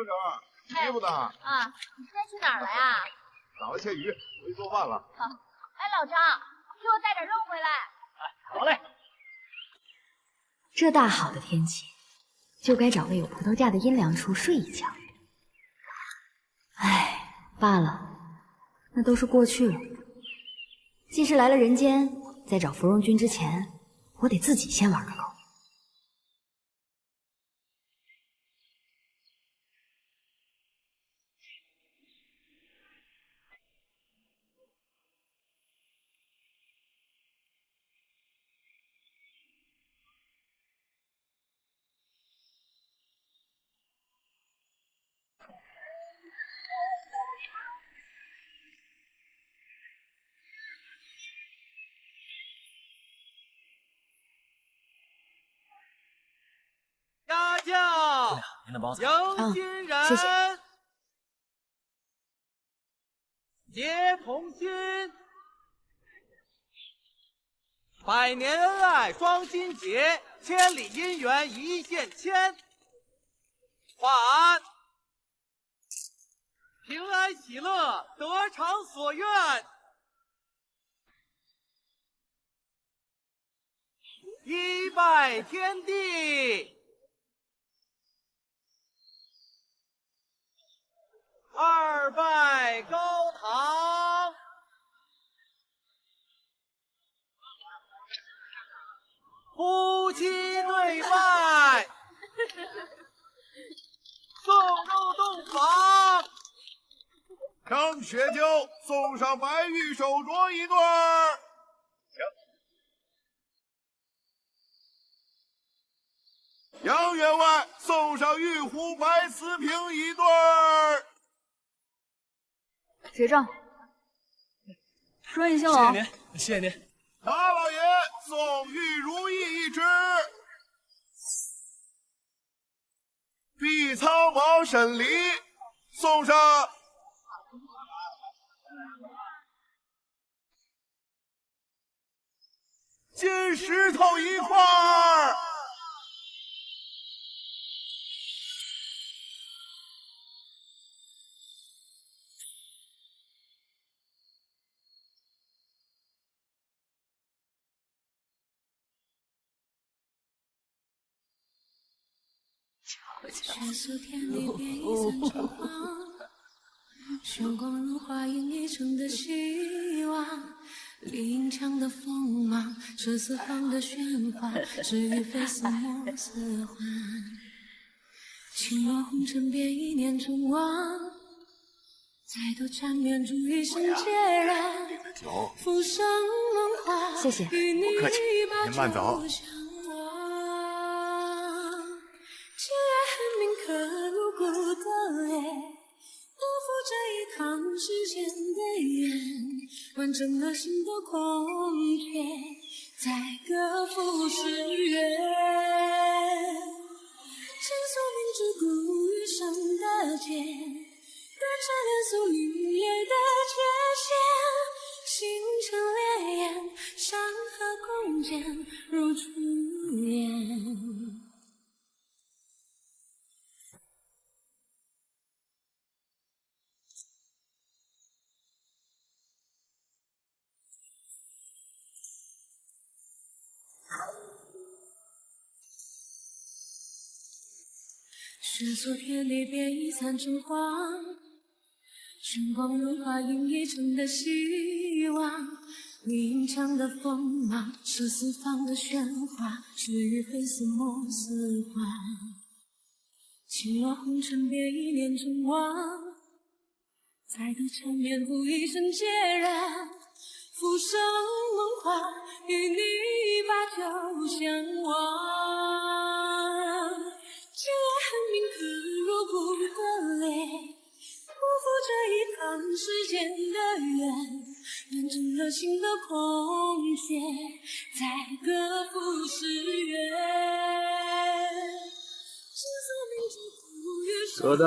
成，衣服呢？啊，你今天去哪儿了呀？打了些鱼，回去做饭了。好，哎，老张，给我带点肉回来。好嘞。这大好的天气，就该找个有葡萄架的阴凉处睡一觉。唉，罢了，那都是过去了。既是来了人间，在找芙蓉君之前，我得自己先玩个够。家将，您的包子。迎新人，谢谢。结同心，百年恩爱双心结，千里姻缘一线牵。画安，平安喜乐，得偿所愿。一拜天地，二拜高堂，夫妻对拜，送入洞房。盛血酒，送上白玉手镯一对儿。杨员外，送上玉壶白瓷瓶一对儿。结账。顺义兴隆。谢谢您，谢谢您。大老爷，送玉如意一只。碧苍王沈梨，送上金石头一块儿。血色天地变一散成黄，凶光如花映一城的希望。林墙的锋芒，这四方的喧哗，是与非似莫似幻。轻落红尘变一念成王，再度缠绵住一生孑然。浮生梦话，谢谢。不客气，您慢走。可如故的脸，辜负这一趟世间的缘，完整了心的空缺，再各赴诗约。倾诉明知故余生的劫，断肠连诉绿叶的界限，星辰烈焰，山河共建如初颜。血色天地变一散成黄，凶光如花映一城的希望。林墙的锋芒，是四方的喧哗，是与非似莫似幻。轻落红尘变一念成王，再度缠绵负一生孑然。浮生梦话，与你把酒相望。既然恨铭刻入骨的泪，辜负这一趟世间的缘，完整了心的空缺，再各赴诗约。哥的，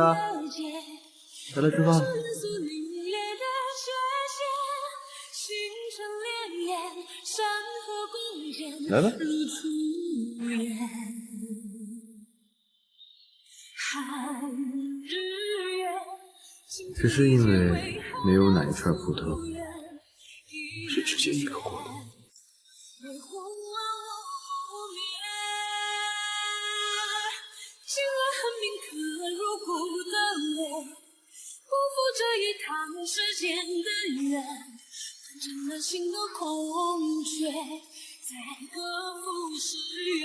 下来吃饭。来了。只是因为没有哪一串葡萄是直接一口过的。心若恨铭刻入骨的泪，不负这一趟时间的缘，反正了心的空缺，再各赴诗缘。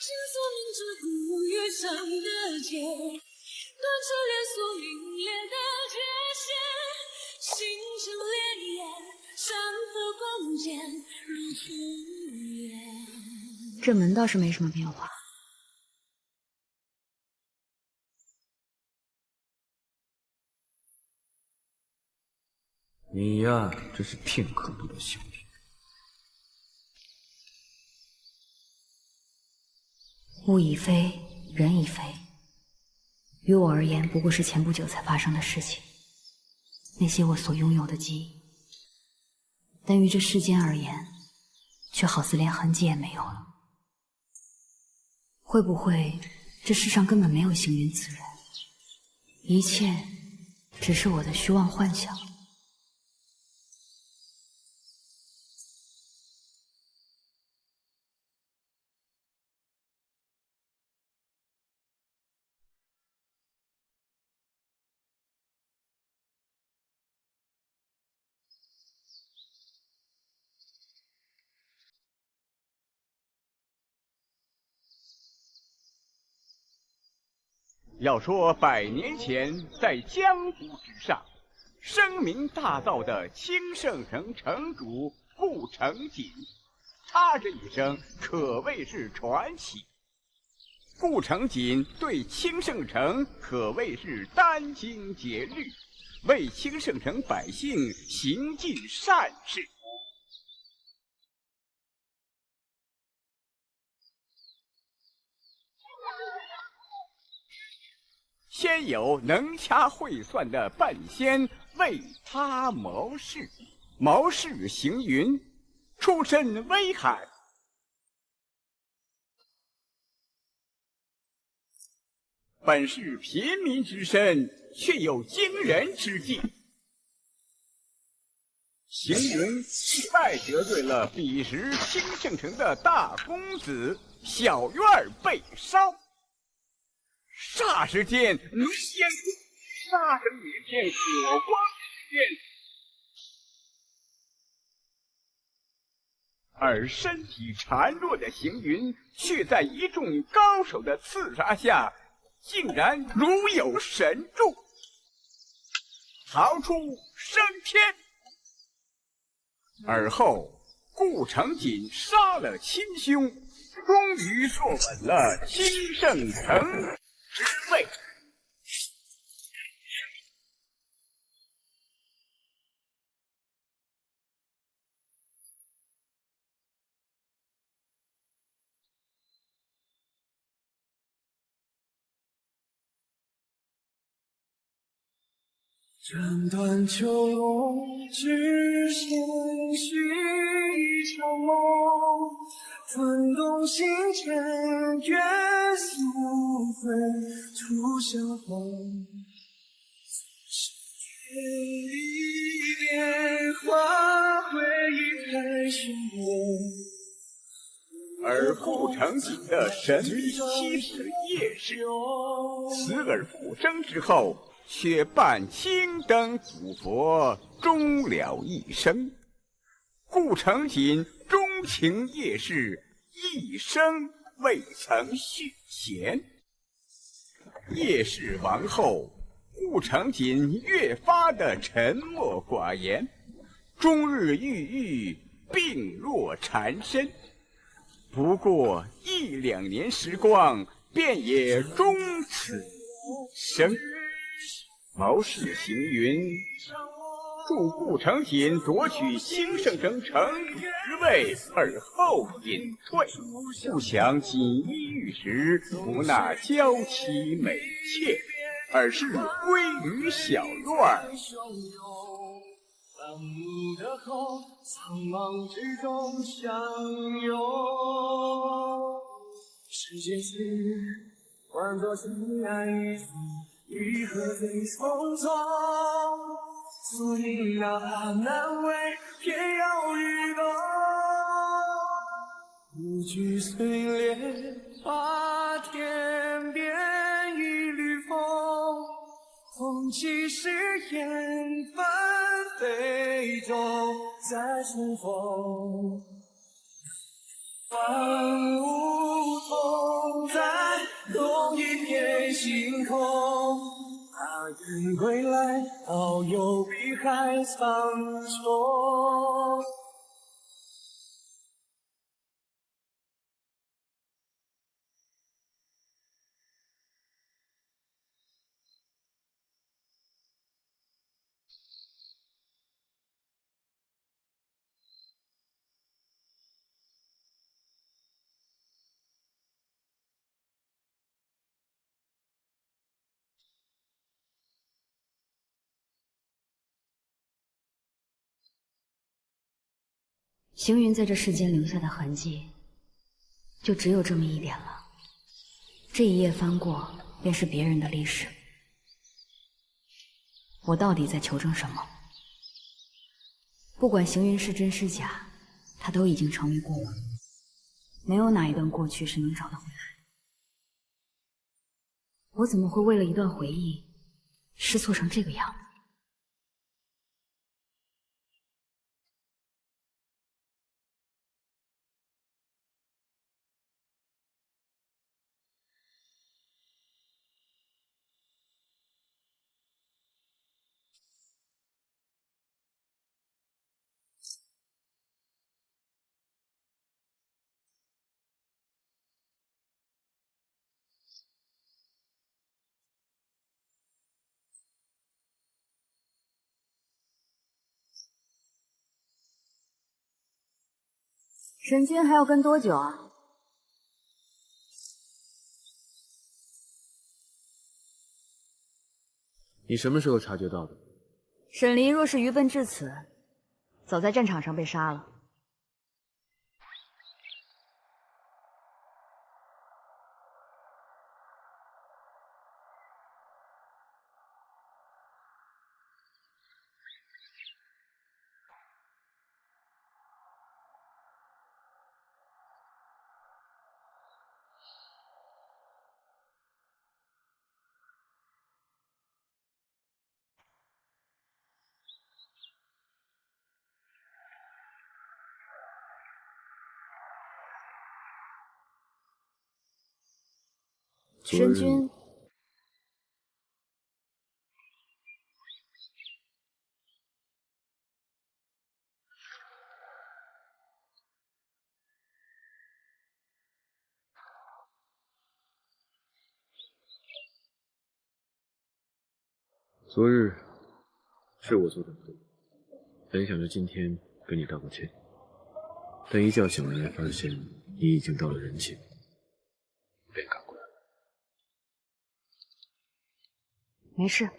情所明知不余生的劫，断彻连锁凛冽的界限，星辰潋滟，山河光剑如初恋。这门倒是没什么变化。你呀，真是片刻不得幸免。物已非，人已非，于我而言不过是前不久才发生的事情。那些我所拥有的记忆，但于这世间而言，却好似连痕迹也没有了。会不会这世上根本没有星云此人，一切只是我的虚妄幻想？要说100年前在江湖之上声名大噪的清盛城城主顾城锦，他这一生可谓是传奇。顾城锦对清盛城可谓是殚精竭虑，为清盛城百姓行尽善事。先有能掐会算的半仙为他谋事，谋事行云，出身威海，本是平民之身，却有惊人之计。行云意外得罪了彼时清盛城的大公子，小院被烧。霎时间，浓烟杀声连天，火光四溅，而身体孱弱的行云却在一众高手的刺杀下，竟然如有神助，逃出升天。而后，顾城锦杀了亲兄，终于坐稳了清盛城之位。斩断囚笼，只羡续一场梦。转动心间，月色无悔初相逢。天里变化，回忆太汹涌。而顾城锦的神秘妻子叶氏，死而复生之后，却伴青灯古佛终了一生。顾城锦钟情叶氏，一生未曾续弦。叶氏亡后，顾城锦越发的沉默寡言，终日郁郁，病若缠身。不过1、2年时光，便也终此一生。谋士行云助顾城锦夺取兴盛城城主之位，而后隐退，不想锦衣玉食，不纳娇妻美妾，而是归于小院。当幕的后，苍茫之中相拥。世界是换作尘埃一粟，愈合最匆匆。宿命哪怕难为，偏要与共。无惧碎裂，把天边一缕风。风起时烟纷飞中，再重逢。万物同在，同一片星空。他愿归来，遨游碧海苍穹。行云在这世间留下的痕迹，就只有这么一点了。这一页翻过，便是别人的历史。我到底在求证什么？不管行云是真是假，它都已经成为过往，没有哪一段过去是能找得回来。我怎么会为了一段回忆，失措成这个样子？沈君还要跟多久啊？你什么时候察觉到的？沈离若是愚笨至此，早在战场上被杀了。申君，昨日是我做的不对，本想着今天跟你道个歉，但一觉醒来发现你已经到了人间，便赶过来了。没事。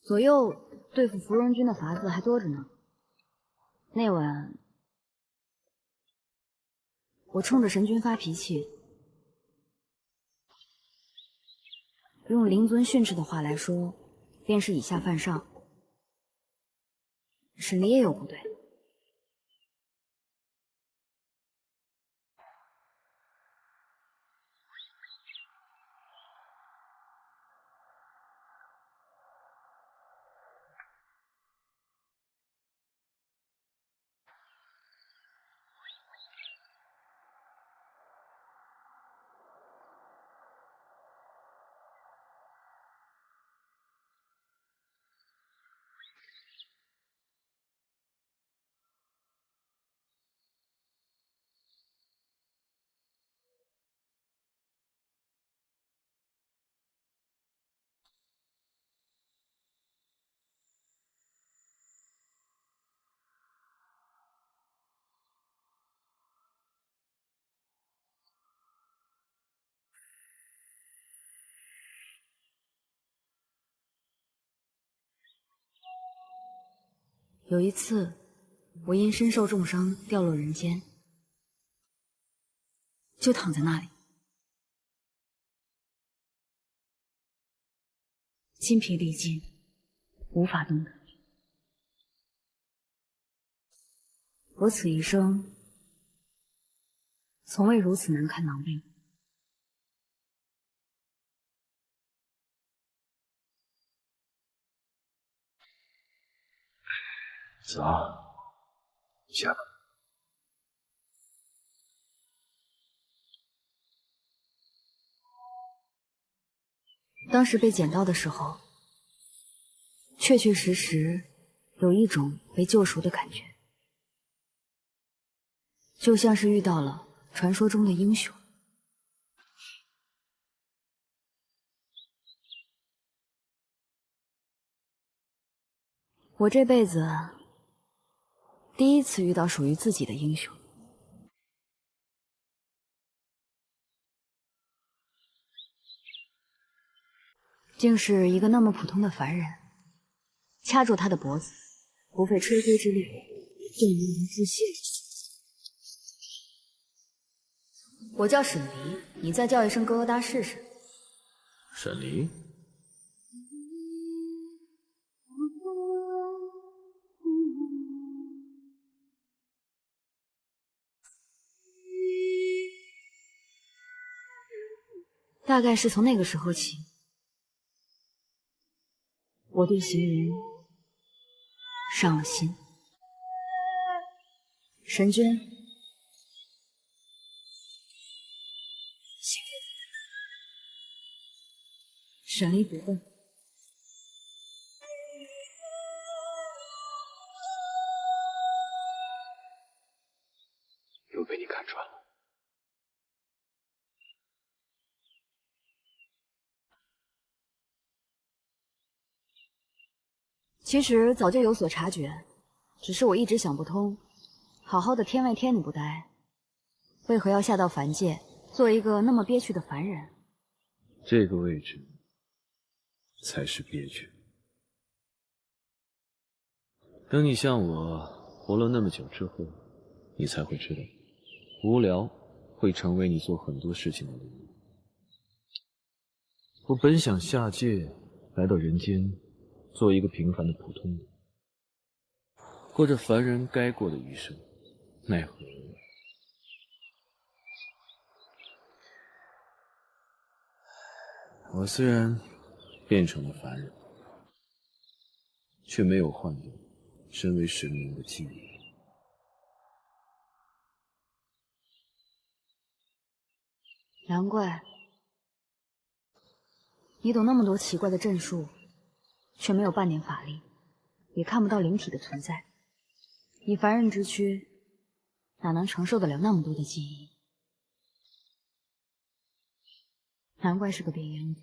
左右对付芙蓉君的法子还多着呢。那晚我冲着神君发脾气，用灵尊训斥的话来说，便是以下犯上。沈离也有不对。有一次，我因身受重伤掉落人间，就躺在那里，筋疲力尽，无法动弹。我此一生从未如此难堪狼狈。子昂，下吧。当时被捡到的时候，确确实实有一种被救赎的感觉，就像是遇到了传说中的英雄。我这辈子第一次遇到属于自己的英雄。竟是一个那么普通的凡人，掐住他的脖子，不费吹灰之力，就能让他致谢。我叫沈离，你再叫一声疙瘩试试。沈离，大概是从那个时候起，我对行人上了心。神君，沈离不笨，又被你看穿了。其实早就有所察觉，只是我一直想不通，好好的天外天你不待，为何要下到凡界，做一个那么憋屈的凡人？这个位置才是憋屈。等你像我活了那么久之后，你才会知道，无聊会成为你做很多事情的理由。我本想下界来到人间，做一个平凡的普通人，过着凡人该过的余生，奈何我虽然变成了凡人，却没有换掉身为神明的记忆。难怪你懂那么多奇怪的阵术，却没有半点法力，也看不到灵体的存在。以凡人之躯，哪能承受得了那么多的记忆？难怪是个变样子。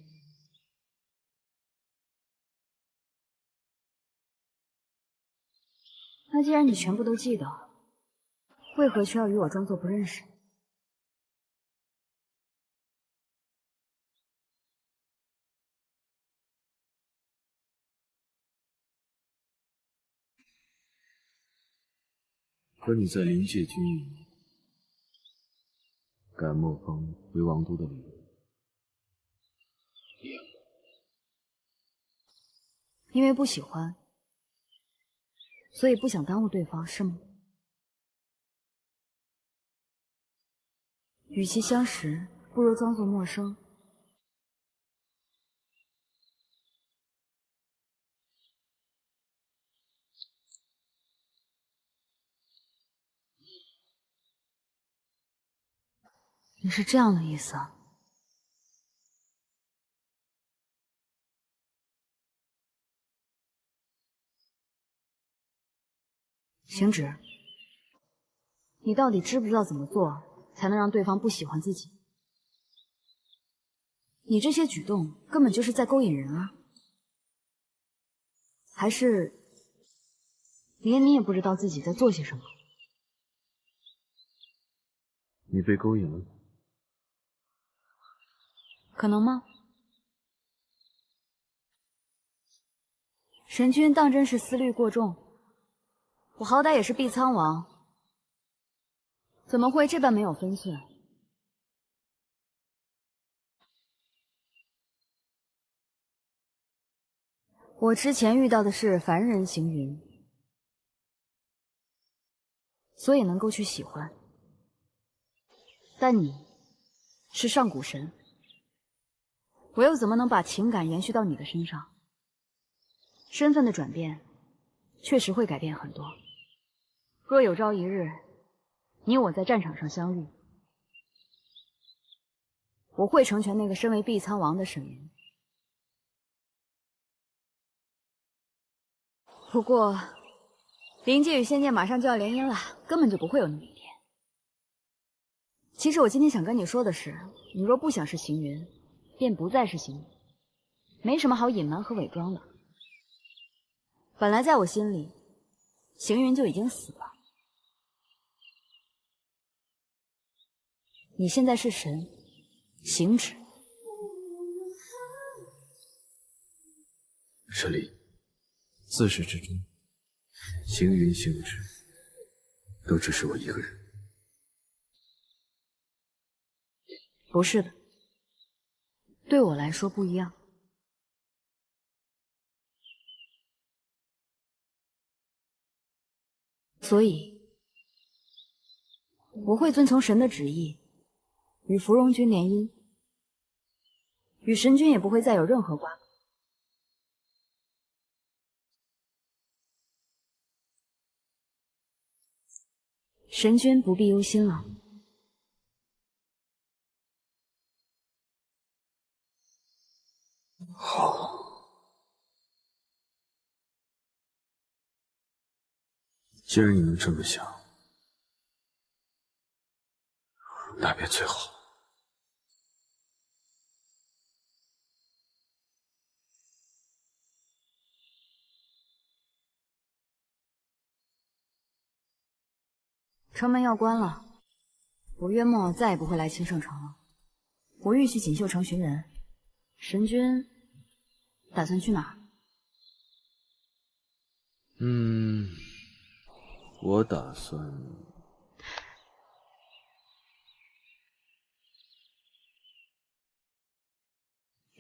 那既然你全部都记得，为何却要与我装作不认识？和你在灵界军营赶莫风回王都的理由一样。因为不喜欢，所以不想耽误对方，是吗？与其相识，不如装作陌生。你是这样的意思啊？行止，你到底知不知道怎么做才能让对方不喜欢自己？你这些举动根本就是在勾引人啊！还是连你也不知道自己在做些什么？你被勾引了？可能吗？神君当真是思虑过重，我好歹也是碧苍王，怎么会这般没有分寸？我之前遇到的是凡人行云，所以能够去喜欢。但你是上古神，我又怎么能把情感延续到你的身上？身份的转变确实会改变很多。若有朝一日，你我在战场上相遇，我会成全那个身为碧苍王的沈云。不过，灵界与仙界马上就要联姻了，根本就不会有那么一天。其实我今天想跟你说的是，你若不想是行云，便不再是行云，没什么好隐瞒和伪装的。本来在我心里，行云就已经死了。你现在是神，行止。神离，自始至终，行云行止，都只是我一个人。不是的，对我来说不一样。所以，我会遵从神的旨意，与芙蓉君联姻，与神君也不会再有任何瓜葛。神君不必忧心了。好。既然你能这么想，那便最好。城门要关了，我月末再也不会来青圣城了。我欲去锦绣城寻人，神君打算去哪儿？我打算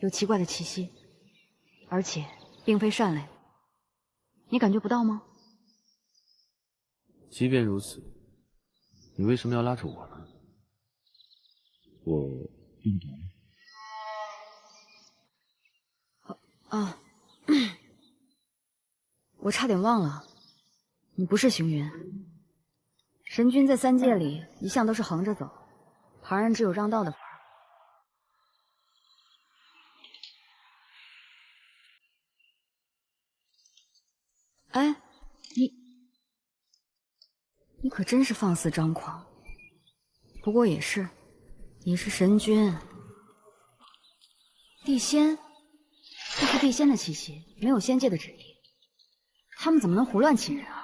有奇怪的气息，而且并非善类，你感觉不到吗？即便如此，你为什么要拉着我呢？我并不懂。我差点忘了，你不是行云。神君在三界里一向都是横着走，旁人只有让道的份儿。哎，你可真是放肆张狂。不过也是，你是神君，地仙，这是地仙的气息，没有仙界的旨意，他们怎么能胡乱侵人啊？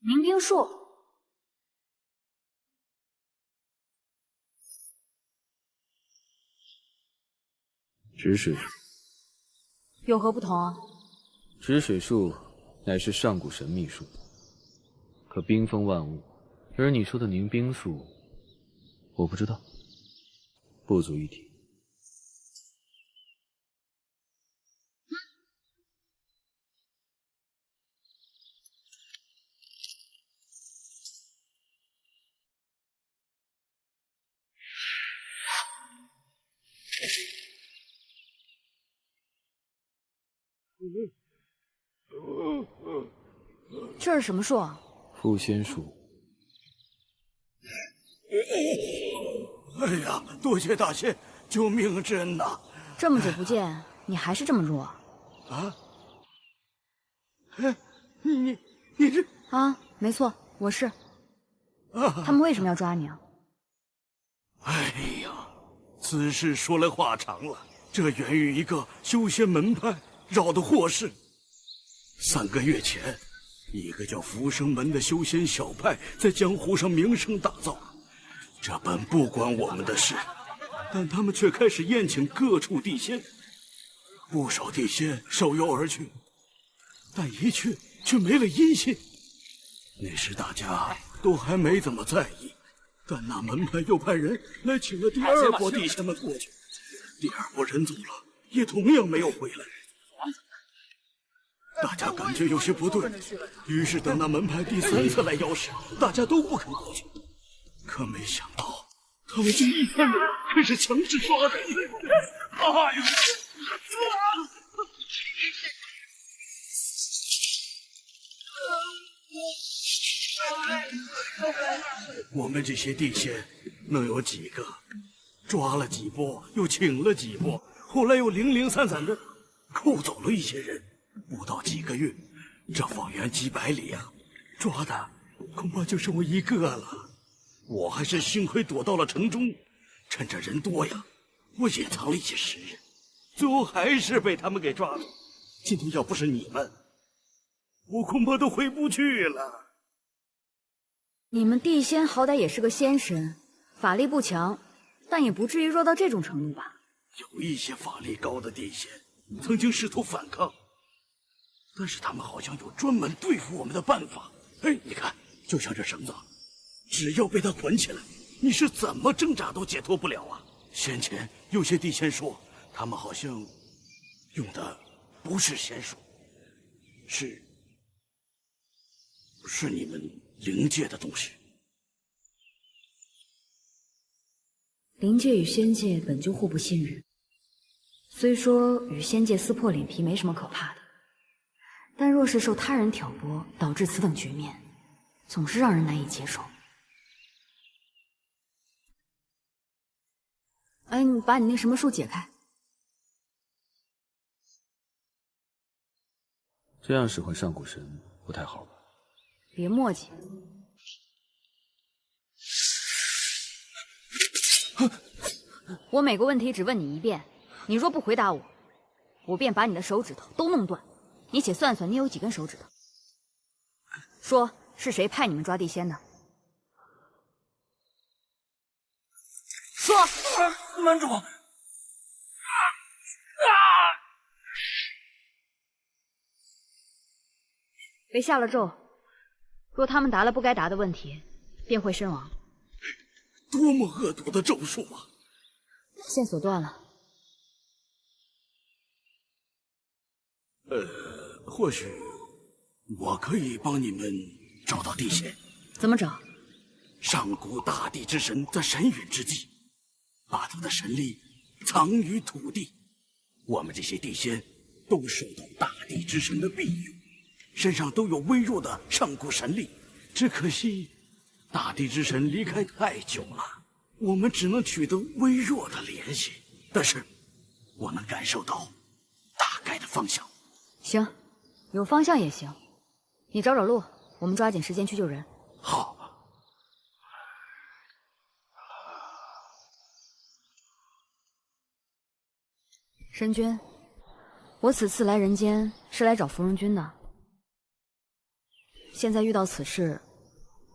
凝冰术，止水术有何不同啊？止水术乃是上古神秘术，可冰封万物，而你说的凝冰术，我不知道，不足一提。这是什么术啊？附仙术。哎呀，多谢大仙救命之恩呐！这么久不见，你还是这么弱啊？你是啊？没错，我是。啊？他们为什么要抓你啊？哎呀，此事说来话长了。这源于一个修仙门派扰的祸事。3个月前，一个叫浮生门的修仙小派在江湖上名声大噪，这本不关我们的事。但他们却开始宴请各处地仙，不少地仙受邀而去，但一去却没了音信。那时大家都还没怎么在意，但那门派又派人来请了第二波地仙们过去，第二波人走了，也同样没有回来。大家感觉有些不对，于是等那门派第3次来邀时，大家都不肯过去。可没想到，他们就一般人开始强制抓人。哎呦！我们这些地仙能有几个？抓了几波，又请了几波，后来又零零散散的扣走了一些人。不到几个月，这方圆几百里啊，抓的恐怕就剩我一个了。我还是幸亏躲到了城中，趁着人多呀，我隐藏了一些时日，最后还是被他们给抓了。今天要不是你们，我恐怕都回不去了。你们地仙好歹也是个仙神，法力不强，但也不至于弱到这种程度吧？有一些法力高的地仙曾经试图反抗，但是他们好像有专门对付我们的办法。哎，你看，就像这绳子，只要被它捆起来，你是怎么挣扎都解脱不了啊！先前有些地仙说，他们好像用的不是仙术，是你们灵界的东西。灵界与仙界本就互不信任，虽说与仙界撕破脸皮没什么可怕的，但若是受他人挑拨，导致此等局面，总是让人难以接受。哎，你把你那什么术解开。这样使唤上古神不太好吧？别墨迹。我每个问题只问你一遍，你若不回答我，我便把你的手指头都弄断。你且算算，你有几根手指头？说是谁派你们抓地仙的？说！门主。被下了咒，若他们答了不该答的问题，便会身亡。多么恶毒的咒术啊！线索断了。或许我可以帮你们找到地仙。怎么找？上古大地之神在神陨之际，把他的神力藏于土地。我们这些地仙都受到大地之神的庇佑，身上都有微弱的上古神力。只可惜大地之神离开太久了，我们只能取得微弱的联系。但是我能感受到大概的方向。行，有方向也行。你找找路，我们抓紧时间去救人。好。神君，我此次来人间是来找芙蓉君的。现在遇到此事，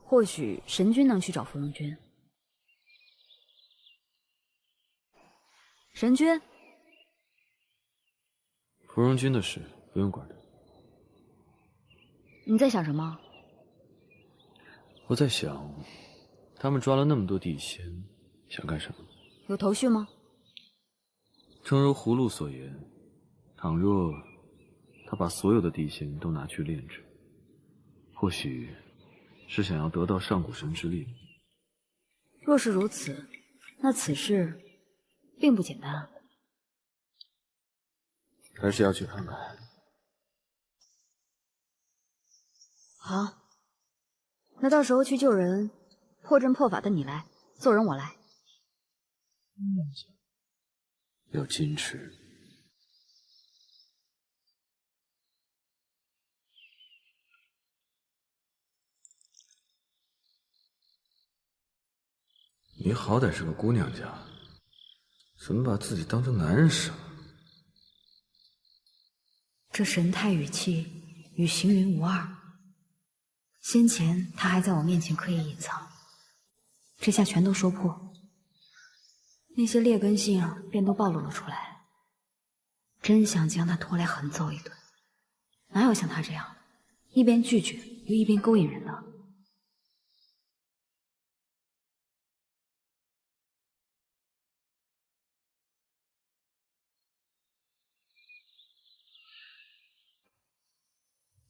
或许神君能去找芙蓉君。神君，芙蓉君的事不用管他。你在想什么？我在想，他们抓了那么多地仙，想干什么？有头绪吗？正如葫芦所言，倘若他把所有的地仙都拿去炼制，或许是想要得到上古神之力。若是如此，那此事并不简单啊。还是要去看看。好，那到时候去救人，破阵破法的你来，做人我来。要矜持。你好歹是个姑娘家，怎么把自己当成男人使了？这神态语气与行云无二。先前他还在我面前刻意隐藏，这下全都说破。那些劣根性便都暴露了出来。真想将他拖来狠揍一顿，哪有像他这样一边拒绝又一边勾引人的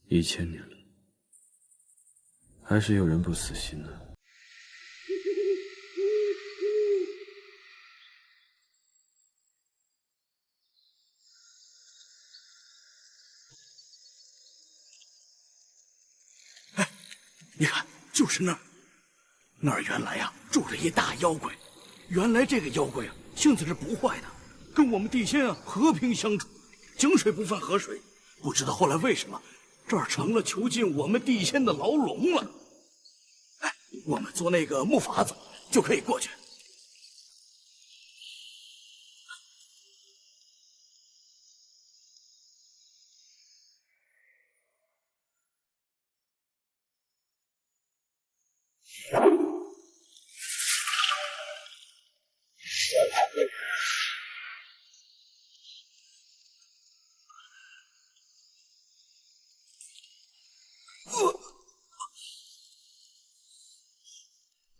？1000年了，还是有人不死心呢。你看，就是那儿，那儿原来住着一大妖怪。原来这个妖怪性子是不坏的，跟我们地仙和平相处，井水不犯河水。不知道后来为什么，这儿成了囚禁我们地仙的牢笼了。哎，我们做那个木筏子就可以过去。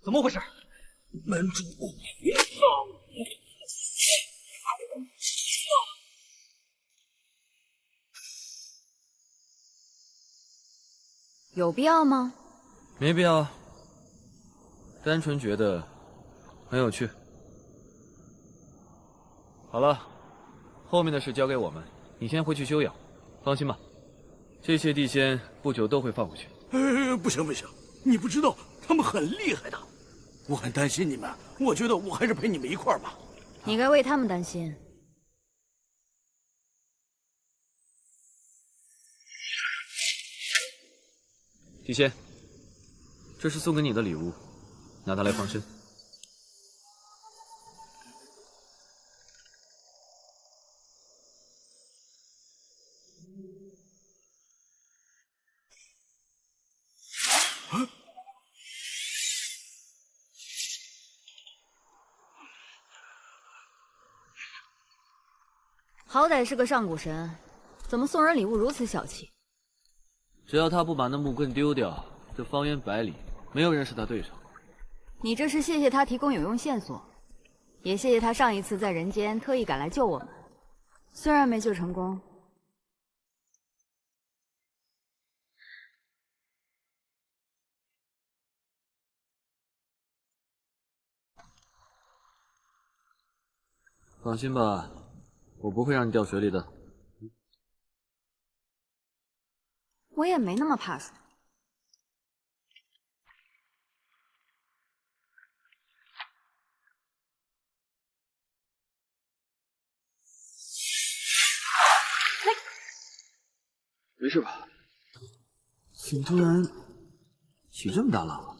怎么回事？门主，有必要吗？没必要，单纯觉得很有趣。好了，后面的事交给我们，你先回去休养。放心吧，这些地仙不久都会放回去。不行不行，你不知道他们很厉害的，我很担心你们。我觉得我还是陪你们一块儿吧。你该为他们担心。地仙，这是送给你的礼物，拿它来防身。好歹是个上古神，怎么送人礼物如此小气？只要他不把那木棍丢掉，这方圆100里没有人是他对手。你这是谢谢他提供有用线索，也谢谢他上一次在人间特意赶来救我们，虽然没救成功。放心吧，我不会让你掉水里的。我也没那么怕水。没事吧？怎么突然起这么大浪了？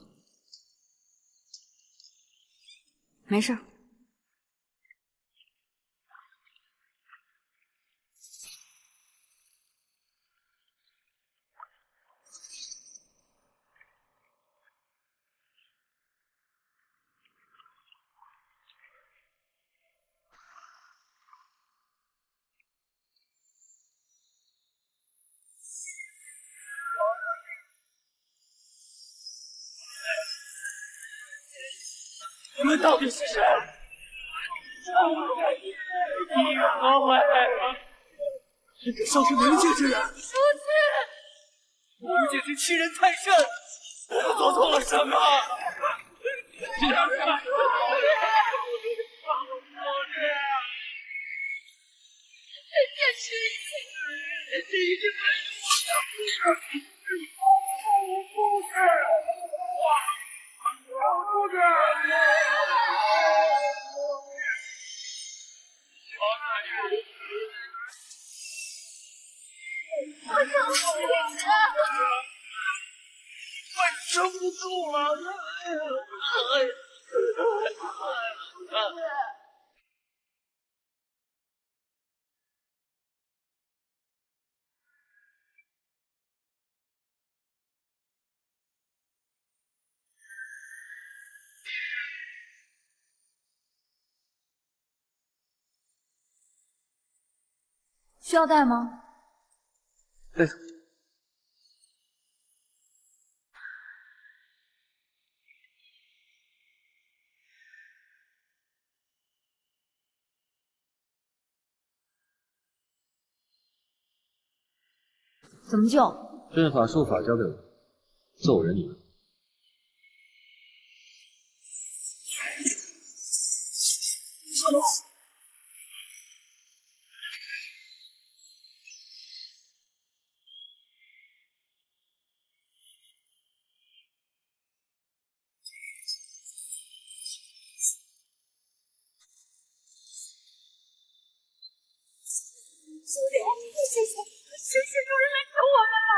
没事。你们到底是谁？你何为？这个像是灵界之人。出去！无界之欺人太甚，我做错了什么？这件事情，这一定不是我的故事。我不是，我不是。我想死你！我撑不住了。需要带吗？带走。怎么救？阵法术法交给我，揍人你们。谢谢有人来救我们了。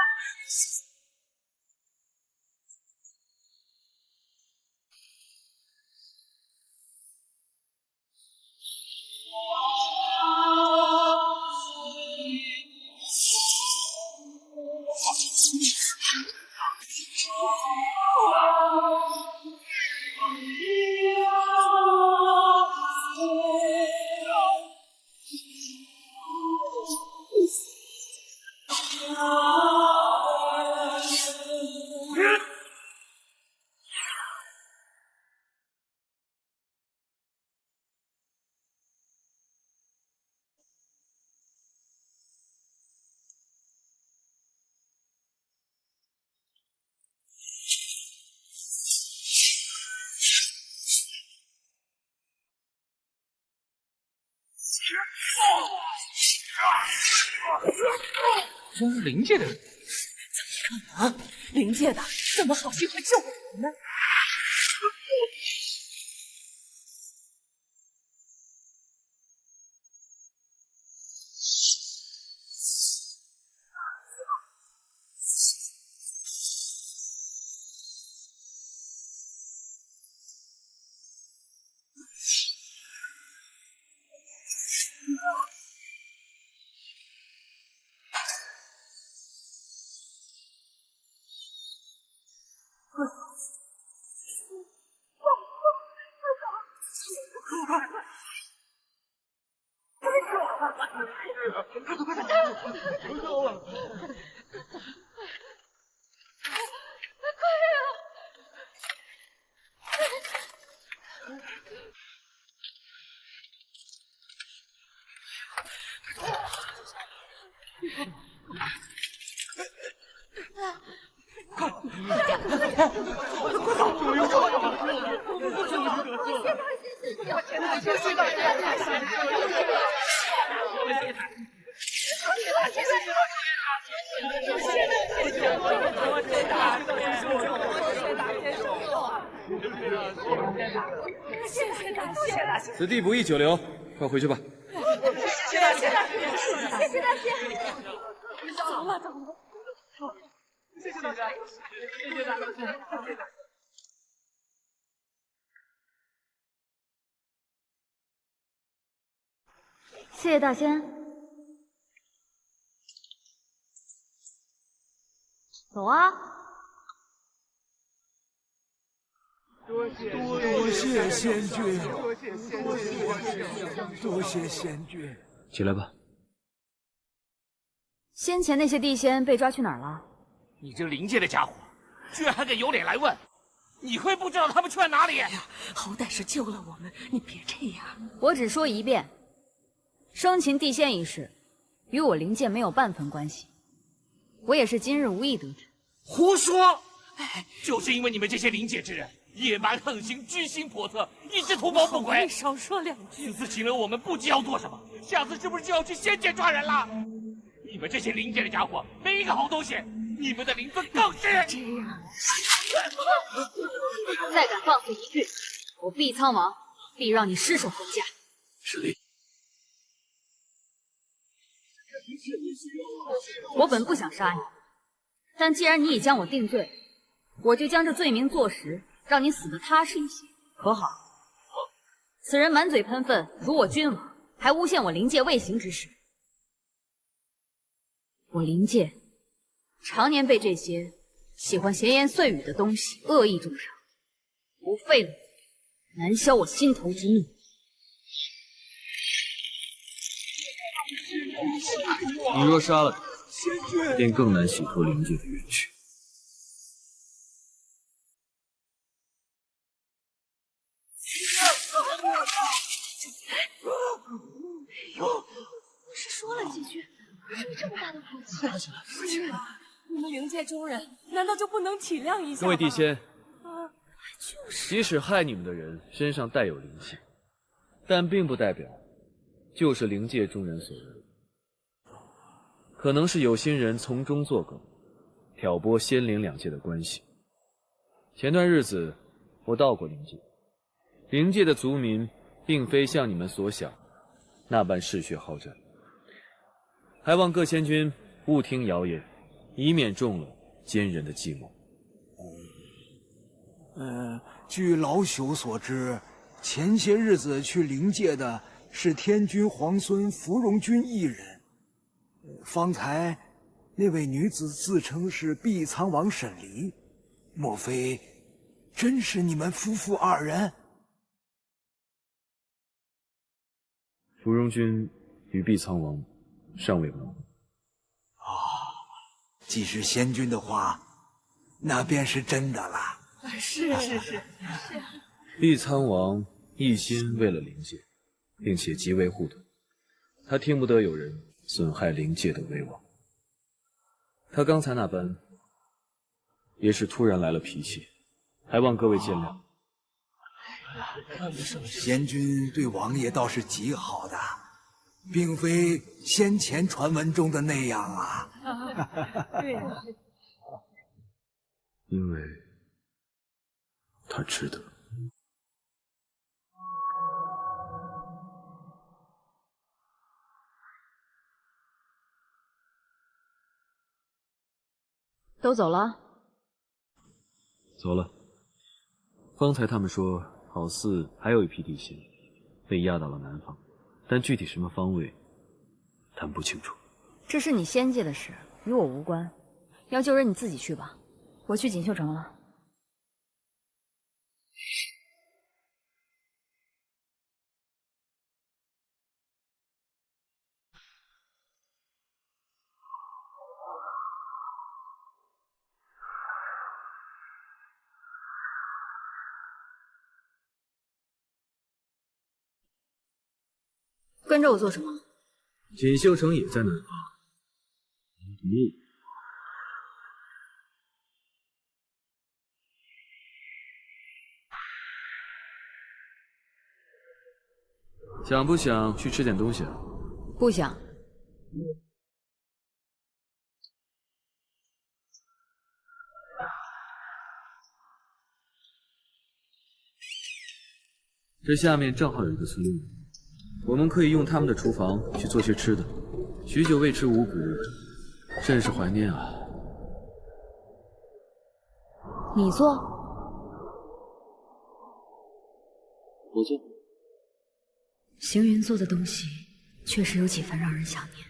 真是灵界的人？怎么可能？灵界的怎么好心会救我们？此地不宜久留，快回去吧。谢谢大仙，谢谢大仙。走了走了。谢谢大仙，谢谢大仙。谢谢大仙。走啊！多谢仙君，多谢仙君。起来吧。先前那些地仙被抓去哪儿了？你这灵界的家伙，居然还敢有脸来问！你会不知道他们去了哪里？好歹是救了我们，你别这样。我只说一遍，生擒地仙一事，与我灵界没有半分关系。我也是今日无意得知。胡说！就是因为你们这些灵界之人野蛮横行，居心叵测，一直图谋不轨。你少说两句。这次请了我们，不知要做什么，下次是不是就要去仙界抓人了？你们这些灵界的家伙，没一个好东西。你们的灵尊更是这样。再敢放肆一句，我毕苍王必让你尸首回家。是令。我本不想杀你，但既然你已将我定罪，我就将这罪名坐实，让你死得踏实一些，可好？此人满嘴喷粪，辱我君王，还诬陷我灵界未行之事。我灵界常年被这些喜欢闲言碎语的东西恶意重伤，不废了你，难消我心头之怒。你若杀了他，便更难洗脱灵界的冤屈。是说了几句，生这么大的火气。不是，你们灵界中人难道就不能体谅一下吗？各位地仙，就是，即使害你们的人身上带有灵气，但并不代表就是灵界中人所为。可能是有心人从中作梗，挑拨仙灵两界的关系。前段日子我到过灵界，灵界的族民并非像你们所想那般嗜血好战，还望各仙君勿听谣言，以免中了奸人的计谋。据老朽所知，前些日子去灵界的是天君皇孙芙蓉君一人。方才那位女子自称是碧苍王沈离，莫非真是你们夫妇二人？芙蓉君与碧苍王尚未谋。既是仙君的话，那便是真的了。是。碧苍王一心为了灵界，并且极为护短，他听不得有人损害灵界的威望。他刚才那般，也是突然来了脾气，还望各位见谅。仙君对王爷倒是极好的，并非先前传闻中的那样啊。对。因为他值得。都走了？走了。方才他们说，好似还有一批地仙被押到了南方，但具体什么方位，他们不清楚。这是你仙界的事，与我无关。要救人你自己去吧，我去锦绣城了。跟着我做什么？锦绣城也在南方。想不想去吃点东西啊？不想。这下面正好有一个村落，我们可以用他们的厨房去做些吃的。许久未吃五谷，甚是怀念啊。你做？我做。行云做的东西确实有几分让人想念。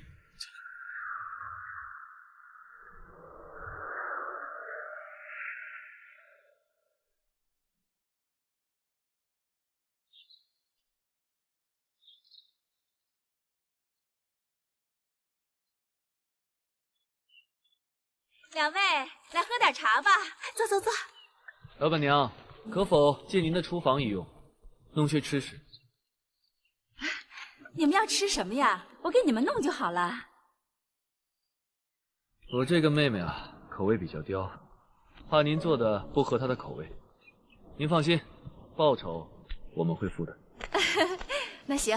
两位来喝点茶吧，坐坐坐。老板娘，可否借您的厨房一用，弄些吃食？你们要吃什么呀？我给你们弄就好了。我这个妹妹啊，口味比较刁，怕您做的不合她的口味。您放心，报酬我们会付的。那行，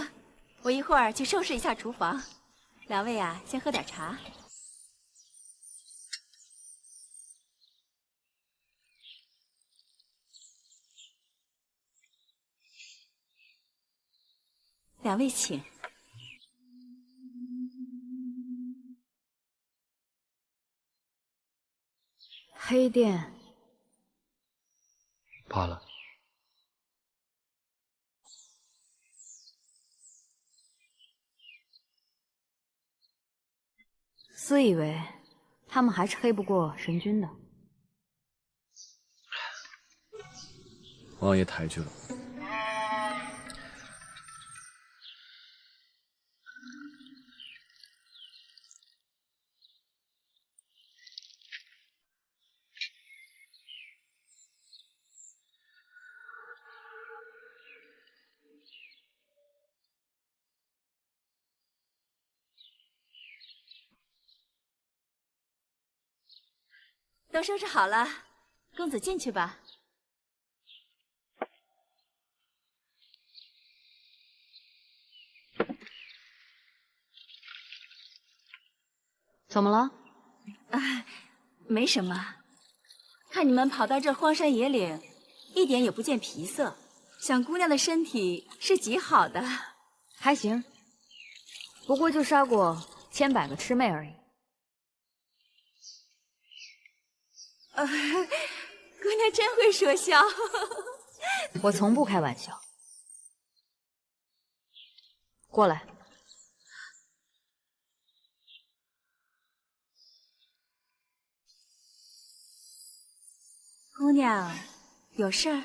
我一会儿去收拾一下厨房。两位啊，先喝点茶。两位请。黑店。罢了。私以为他们还是黑不过神君的。王爷抬举了。都收拾好了，公子进去吧。怎么了？没什么。看你们跑到这荒山野岭，一点也不见疲色，想姑娘的身体是极好的。还行，不过就杀过千百个魑魅而已。姑娘真会说笑。我从不开玩笑。过来。姑娘，有事儿？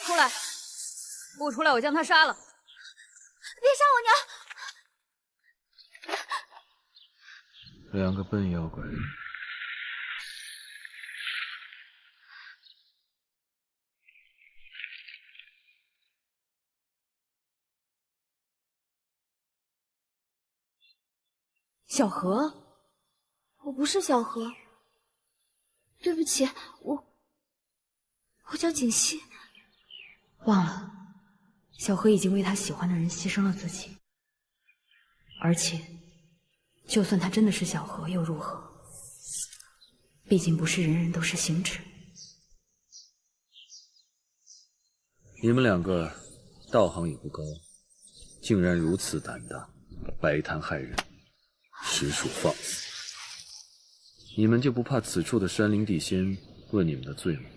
出来！不出来，我将他杀了！别杀2个笨妖怪。小何，我不是小何，对不起，我叫锦溪。忘了，小何已经为他喜欢的人牺牲了自己，而且，就算他真的是小何又如何？毕竟不是人人都是行止。你们2个道行也不高，竟然如此胆大，摆摊害人，实属放肆。你们就不怕此处的山灵地仙问你们的罪吗？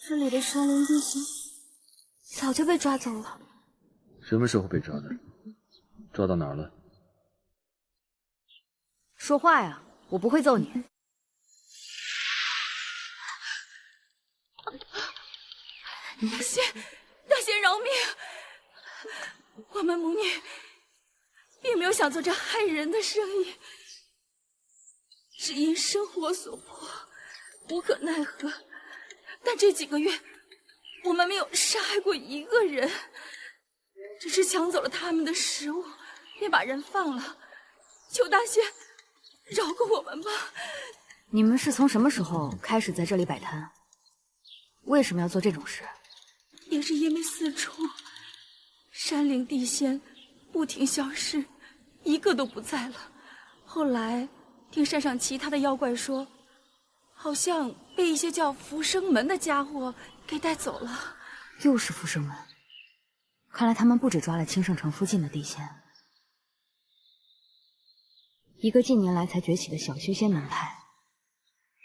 这里的山灵地仙早就被抓走了。什么时候被抓的？抓到哪儿了？说话呀！我不会揍你。大仙饶命！我们母女并没有想做这害人的生意，只因生活所迫，无可奈何。但这几个月，我们没有杀害过一个人，只是抢走了他们的食物，便把人放了。求大仙饶过我们吧！你们是从什么时候开始在这里摆摊？为什么要做这种事？也是因为四处山灵地仙不停消失，一个都不在了。后来听山上其他的妖怪说，好像被一些叫浮生门的家伙给带走了。又是浮生门，看来他们不止抓了青圣城附近的地仙，一个近年来才崛起的小修仙门派，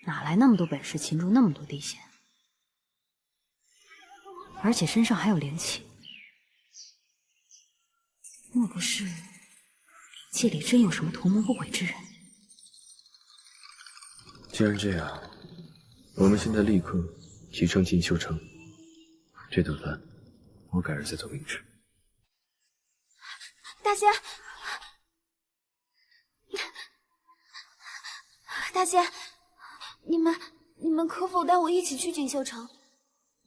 哪来那么多本事擒住那么多地仙？而且身上还有灵气，莫不是界里真有什么图谋不轨之人？既然这样，我们现在立刻启程进修城。这顿饭我改日再做给你吃。大仙，大仙，你们可否带我一起去锦绣城？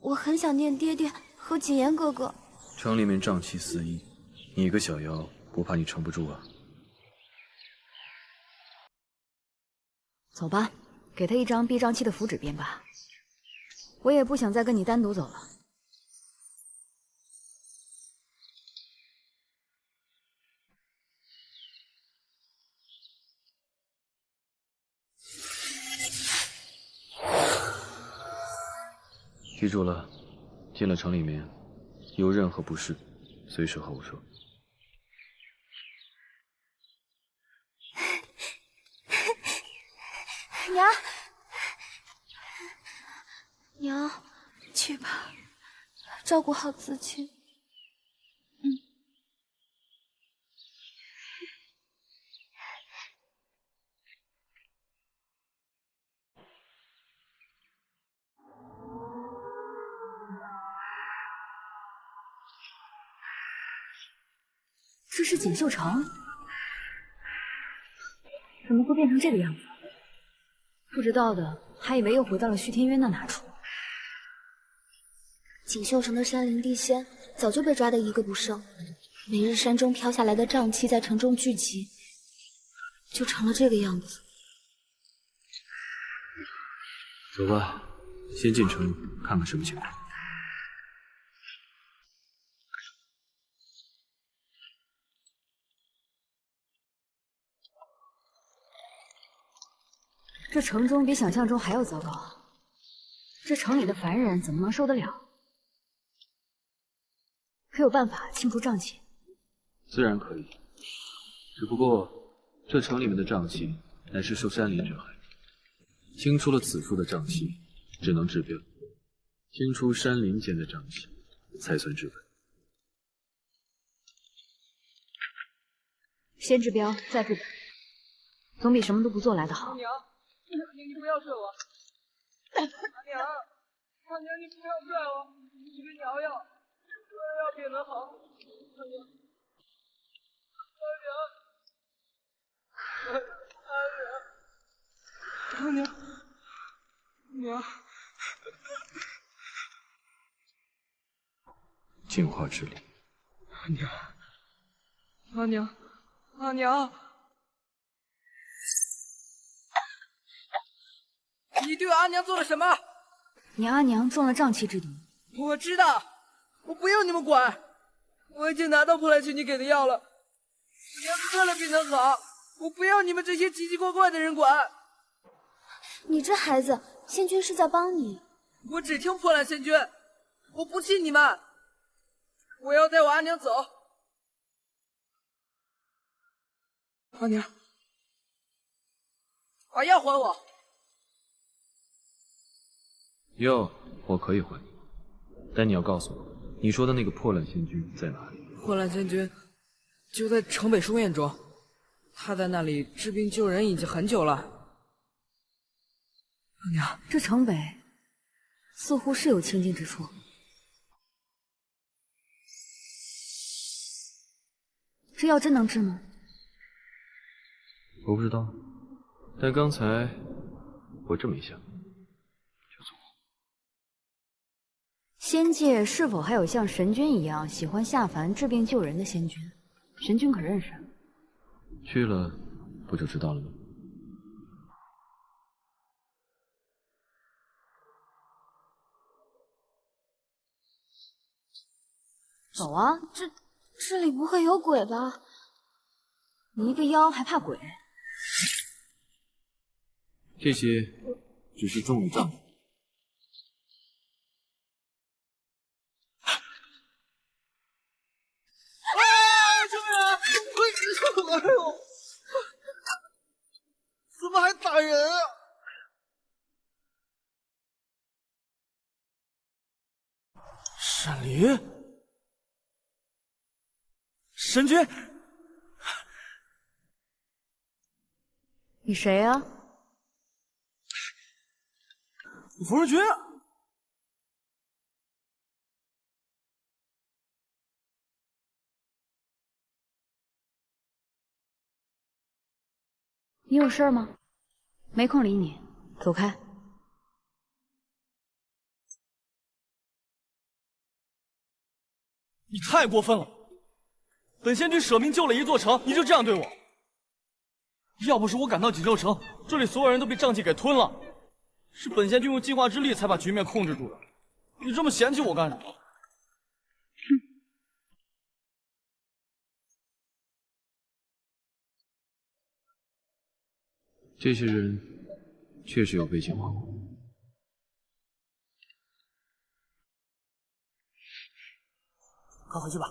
我很想念爹爹和景言哥哥。城里面瘴气四溢，你一个小妖，不怕你撑不住啊？走吧，给他一张避瘴气的符纸便罢。我也不想再跟你单独走了。记住了，进了城里面，有任何不适，随时和我说。娘，娘，去吧，照顾好自己。这是锦绣城，怎么会变成这个样子？不知道的还以为又回到了虚天渊那哪处。锦绣城的山林地仙早就被抓得一个不剩，每日山中飘下来的瘴气在城中聚集，就成了这个样子。走吧，先进城看看什么情况。这城中比想象中还要糟糕，这城里的凡人怎么能受得了？可有办法清除瘴气？自然可以，只不过这城里面的瘴气乃是受山林之害，清除了此处的瘴气，只能治标；清除山林间的瘴气，才算治本。先治标，再治本，总比什么都不做来得好。娘，你不要睡我。阿娘，阿娘，你不要拽我，你别摇摇，要变得好。阿娘，阿娘，娘，净化之力。阿娘，阿娘，你对阿娘做了什么？你阿娘中了瘴气之毒。我知道，我不用你们管。我已经拿到破烂仙君给的药了，娘喝了便能好。我不要你们这些奇奇怪怪的人管。你这孩子，仙君是在帮你。我只听破烂仙君，我不信你们。我要带我阿娘走。阿娘，把药还我。药我可以还你，但你要告诉我，你说的那个破烂仙君在哪里？破烂仙君就在城北书院中，他在那里治病救人已经很久了。阿娘，这城北似乎是有清净之处。这药真能治吗？我不知道，但刚才我这么一想，就错。仙界是否还有像神君一样喜欢下凡治病救人的仙君？神君可认识？去了不就知道了吗？走啊！这里不会有鬼吧？你一个妖还怕鬼？这些只是中了瘴。哎呦！怎么还打人啊？闪离，神君，你谁呀？芙蓉君。你有事吗？没空理你，走开。你太过分了！本仙君舍命救了一座城，你就这样对我？要不是我赶到锦绣城，这里所有人都被瘴气给吞了。是本仙君用净化之力才把局面控制住的。你这么嫌弃我干什么？这些人确实有被净化过。快回去吧。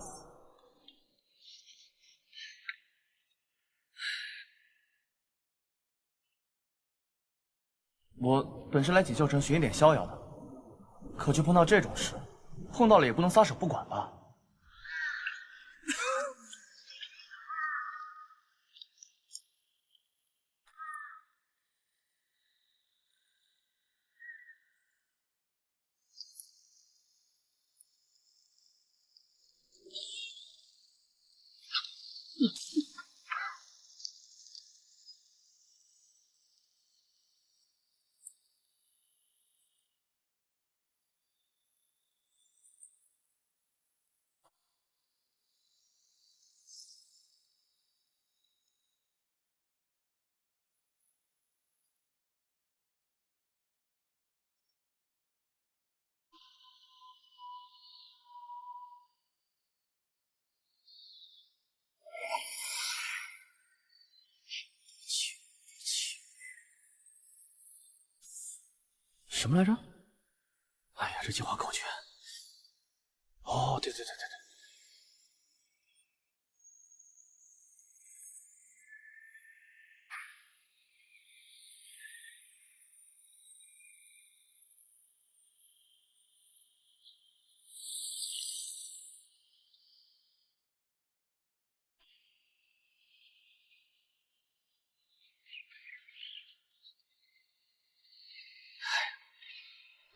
我本是来锦绣城寻一点逍遥的，可却碰到这种事，碰到了也不能撒手不管吧。什么来着？哎呀，这计划口诀。哦，对。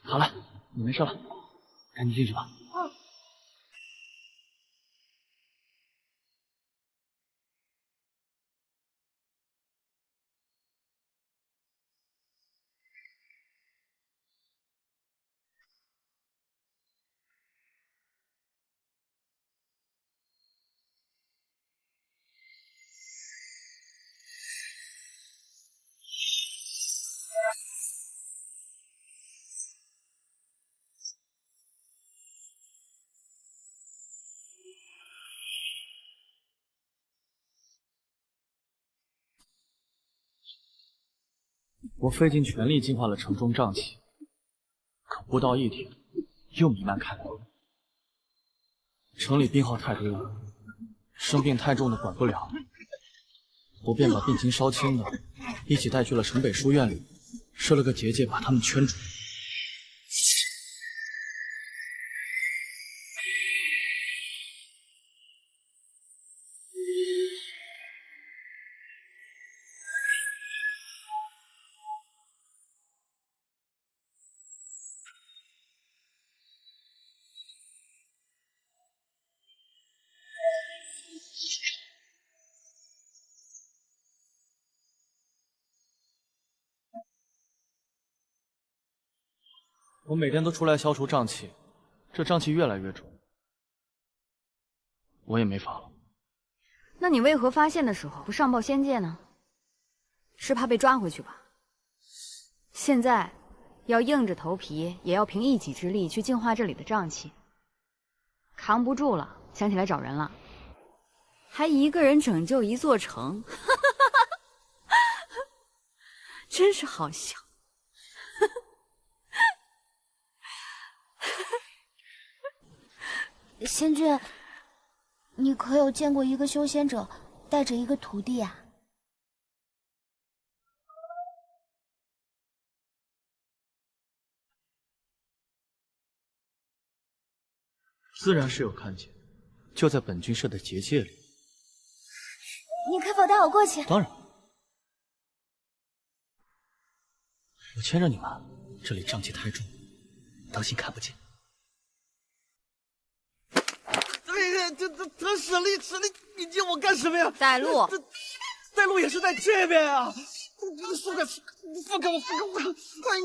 好了，你没事了，赶紧进去吧。我费尽全力净化了城中瘴气，可不到1天，又弥漫开来了。城里病号太多了，生病太重的管不了，我便把病情稍轻的一起带去了城北书院里，设了个结界把他们圈住。我每天都出来消除瘴气，这瘴气越来越重，我也没法了。那你为何发现的时候不上报仙界呢？是怕被抓回去吧？现在要硬着头皮，也要凭一己之力去净化这里的瘴气。扛不住了，想起来找人了，还一个人拯救一座城，真是好笑。仙君，你可有见过一个修仙者带着一个徒弟啊？自然是有看见，就在本君设的结界里。你可否带我过去？当然，我牵着你们，这里瘴气太重，当心看不见。他使力，你接我干什么呀？带路，带路也是在这边啊！放开我！哎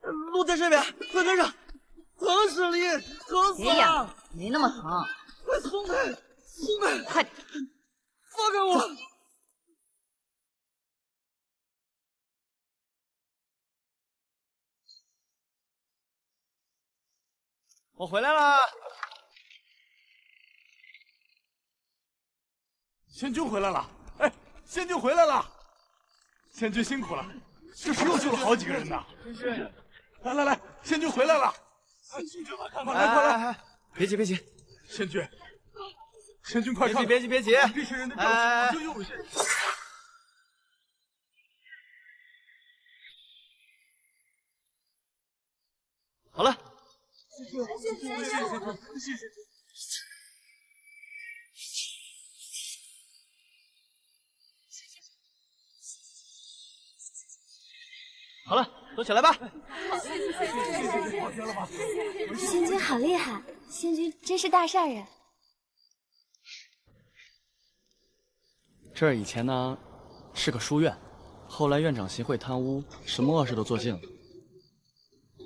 呦，路在这边，快跟上！疼使力，疼死了！没那么疼，快松开，快点，放开我！我回来啦！仙君回来了！哎，仙君回来了！仙君辛苦了，这是又救了好几个人呢。来，仙君回来了！快来！别急，仙君快看！别急！这些人的瘴气就又有些。好了。谢谢。好了，都起来吧。仙君好厉害，仙君真是大善人。这儿以前呢是个书院，后来院长行贿贪污，什么恶事都做尽了。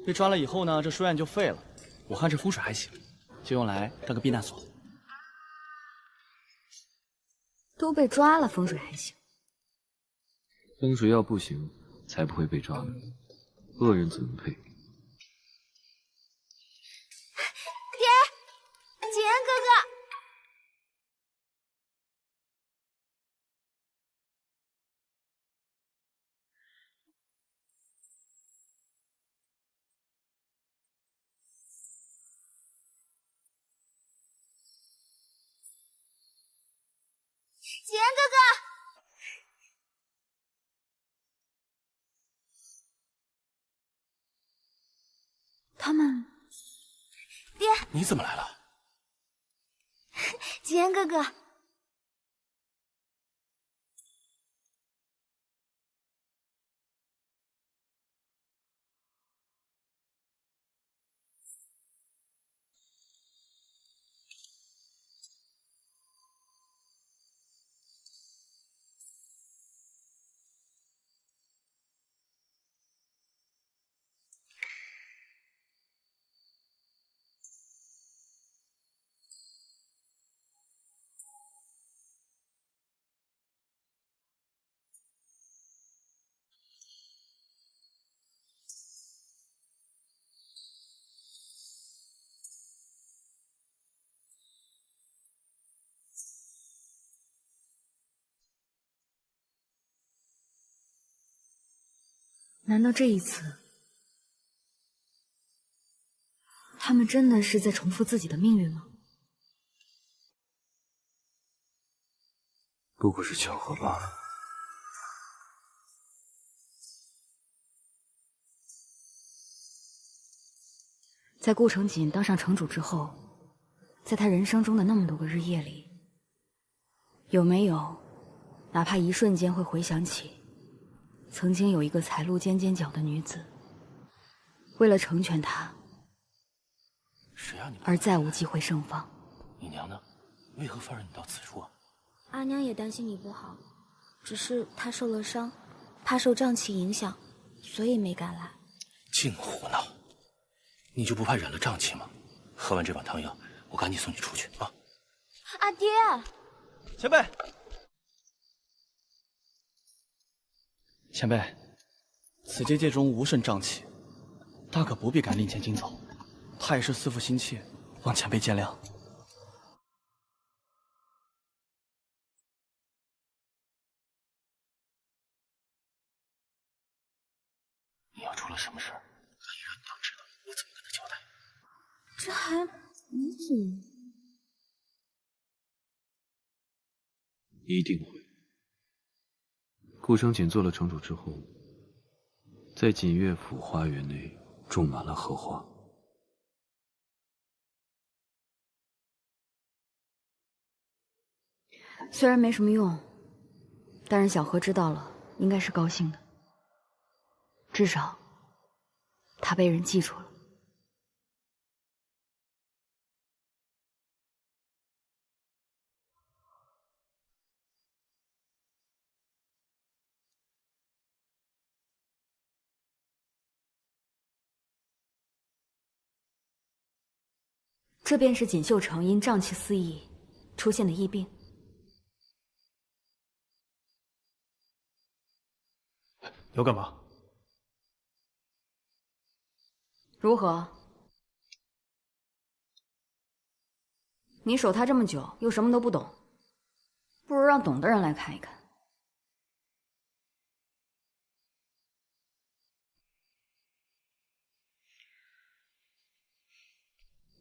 被抓了以后呢，这书院就废了。我看这风水还行，就用来当个避难所。都被抓了，风水还行？风水要不行，才不会被抓呢。恶人怎么配？景言哥哥。他们，爹，你怎么来了？景言哥哥，难道这一次，他们真的是在重复自己的命运吗？不过是巧合罢了。在顾城锦当上城主之后，在他人生中的那么多个日夜里，有没有哪怕一瞬间会回想起曾经有一个才露尖尖角的女子，为了成全他，谁让你而再无机会盛放？你娘呢？为何放任你到此处啊？阿娘也担心你不好，只是她受了伤，怕受瘴气影响，所以没敢来。净胡闹！你就不怕染了瘴气吗？喝完这碗汤药，我赶紧送你出去啊！阿爹，前辈，前辈，此结界中无甚瘴气，大可不必赶令千金走。他也是思父心切，望前辈见谅。你要出了什么事儿，万一让娘知道，我怎么跟他交代？这还不怎一定会。顾城锦做了城主之后，在锦乐府花园内种满了荷花。虽然没什么用，但是小何知道了，应该是高兴的。至少，他被人记住了。这便是锦绣城因瘴气肆意出现的疫病。要干嘛？如何？你守他这么久，又什么都不懂，不如让懂的人来看一看。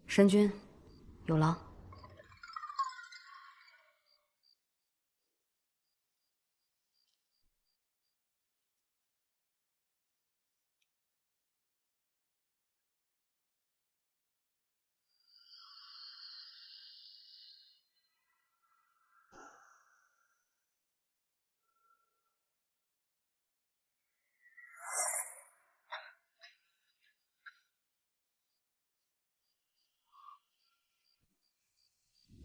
神君，有劳。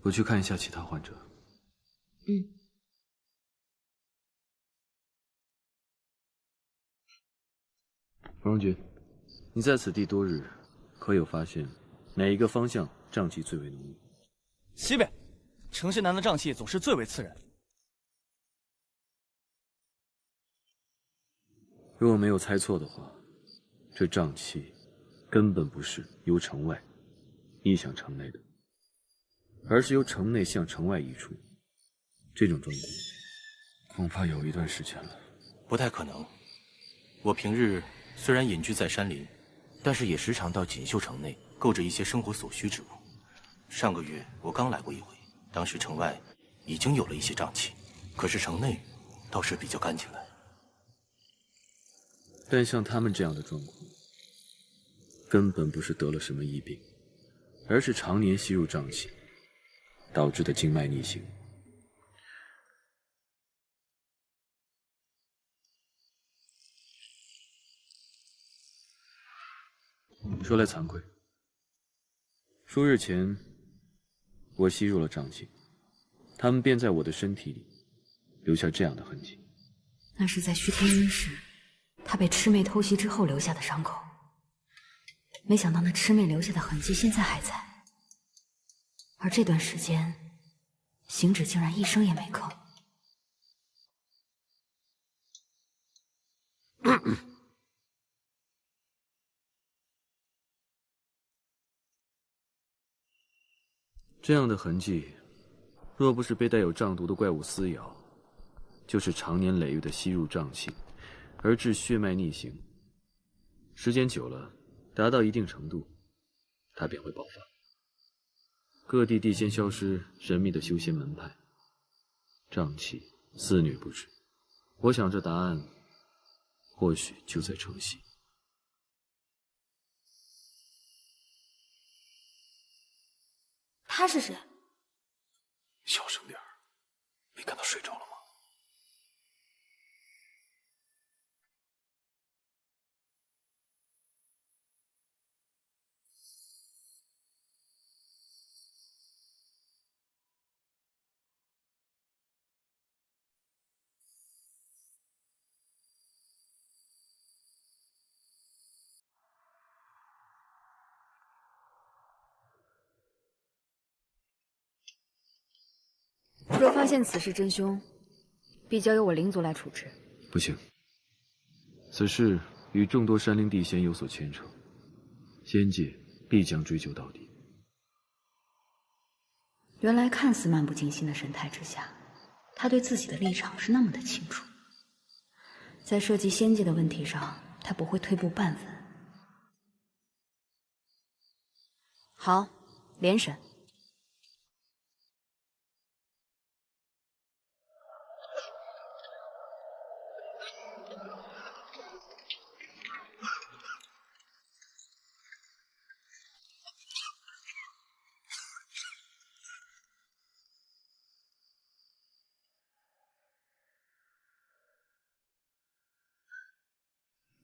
我去看一下其他患者。芙蓉君，你在此地多日，可有发现哪一个方向瘴气最为浓郁？西北，城西南的瘴气总是最为刺人。如果没有猜错的话，这瘴气根本不是由城外逆向城内的，而是由城内向城外溢出。这种状况，恐怕有一段时间了。不太可能。我平日虽然隐居在山林，但是也时常到锦绣城内购置一些生活所需之物。上个月我刚来过一回，当时城外已经有了一些瘴气。可是城内倒是比较干净的。但像他们这样的状况，根本不是得了什么疫病，而是常年吸入瘴气导致的经脉逆行。说来惭愧，数日前我吸入了瘴气，他们便在我的身体里留下这样的痕迹。那是在虚天阴时，他被魑魅偷袭之后留下的伤口。没想到那魑魅留下的痕迹现在还在，而这段时间，行止竟然一声也没吭。这样的痕迹，若不是被带有瘴毒的怪物撕咬，就是常年累月的吸入瘴气，而致血脉逆行。时间久了，达到一定程度，它便会爆发。各地地仙消失，神秘的修仙门派，瘴气肆虐不止。我想这答案，或许就在城西。他是谁？小声点儿，没看到睡着了吗？若发现此事真凶，必交由我灵族来处置。不行，此事与众多山灵地仙有所牵扯，仙界必将追究到底。原来看似漫不经心的神态之下，他对自己的立场是那么的清楚。在涉及仙界的问题上，他不会退步半分。好，联审。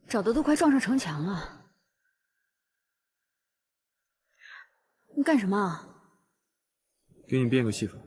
找的都快撞上城墙了，你干什么啊？给你变个戏法。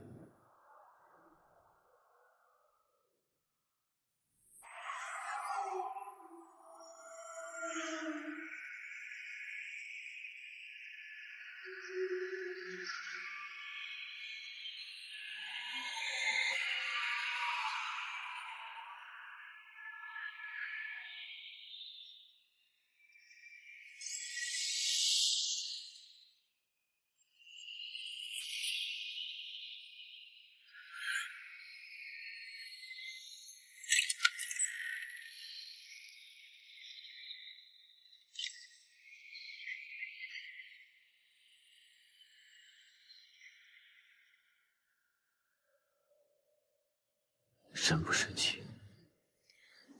神不神奇？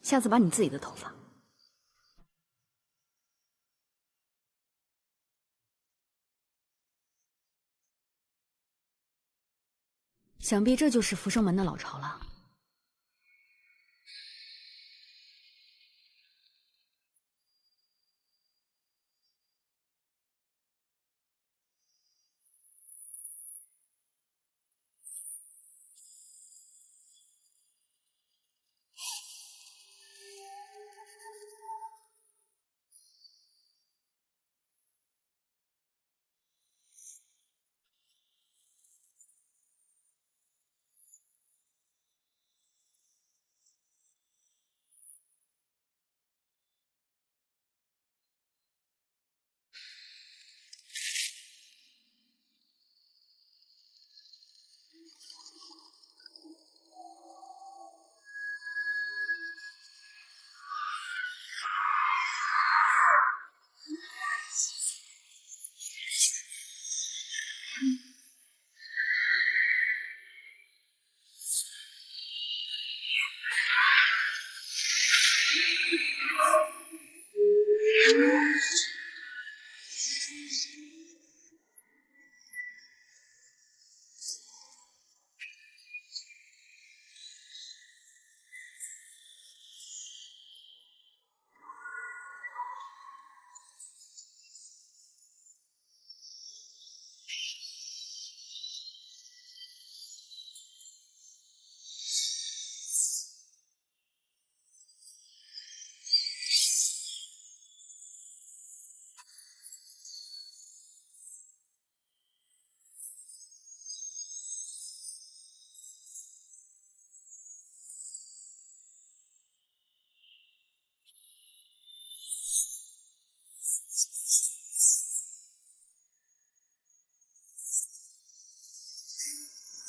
下次把你自己的头发。想必这就是福生门的老巢了。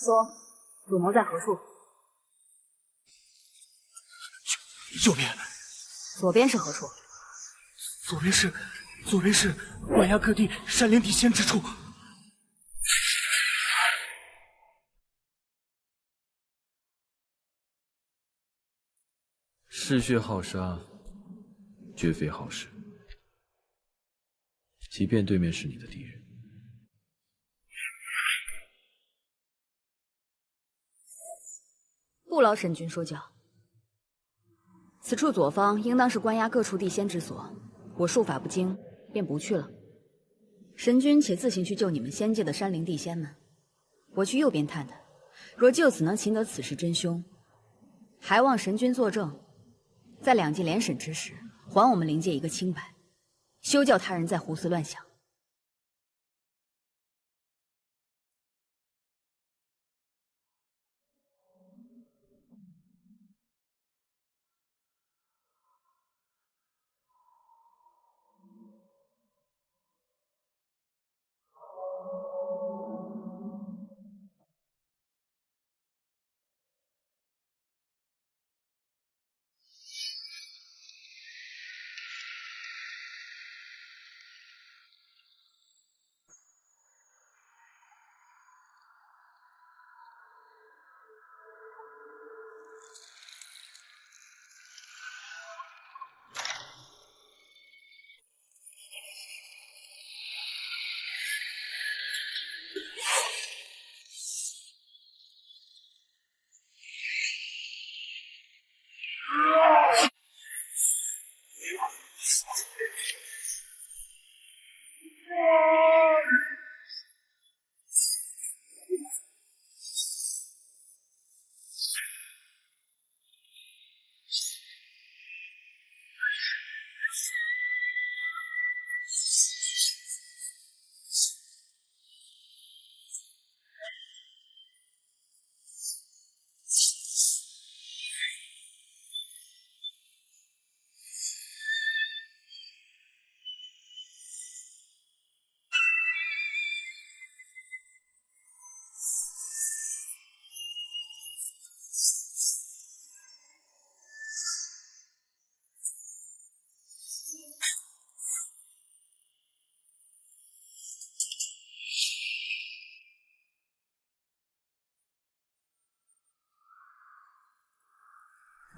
说，主谋在何处？右边。左边是何处？左边是关押各地山灵地仙之处。嗜血好杀，绝非好事。即便对面是你的敌人。不劳神君说教。此处左方应当是关押各处地仙之所，我术法不精，便不去了。神君且自行去救你们仙界的山灵地仙们，我去右边探探，若就此能擒得此事真凶，还望神君作证，在两界联审之时，还我们灵界一个清白，休叫他人再胡思乱想。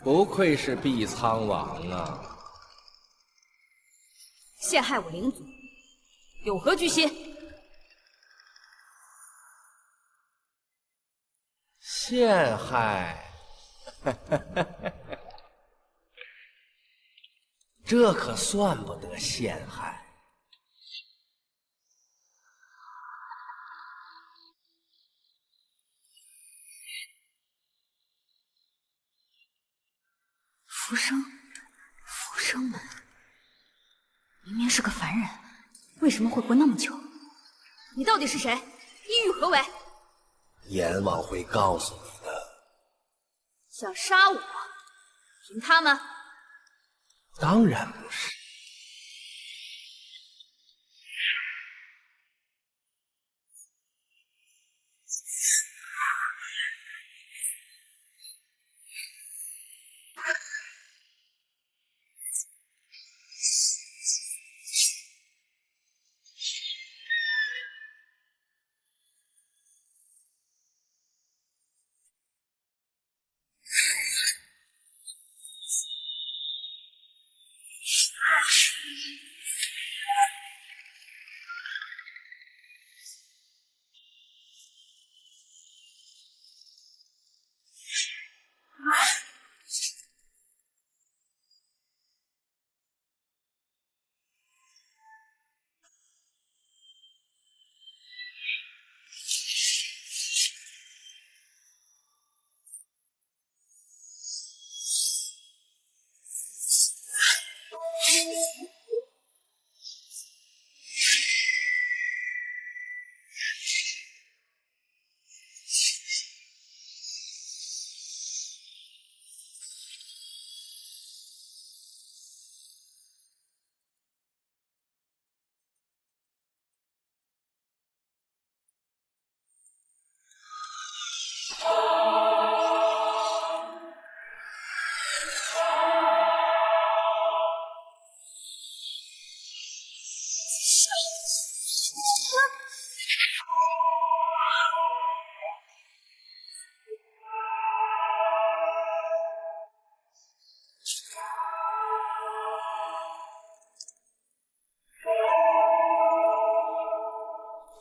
不愧是碧苍王啊！陷害我灵族，有何居心？陷害，这可算不得陷害。浮生门，明明是个凡人，为什么会活那么久？你到底是谁？意欲何为？阎王会告诉你的。想杀我？凭他们？当然不是。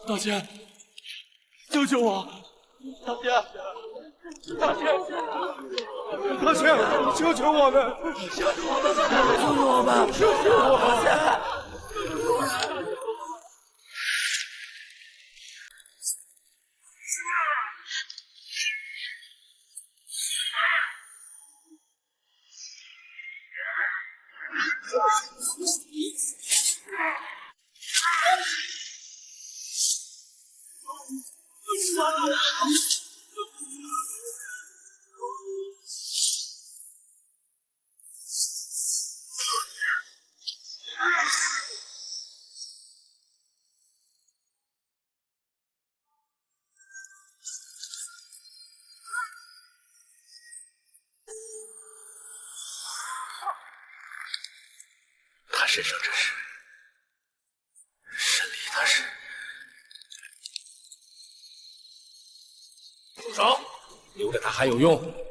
大仙，救救我！大仙，大仙，大仙，救救我们！救救我们！救救我们！他身上这是神力，他是。住手！留着他还有用。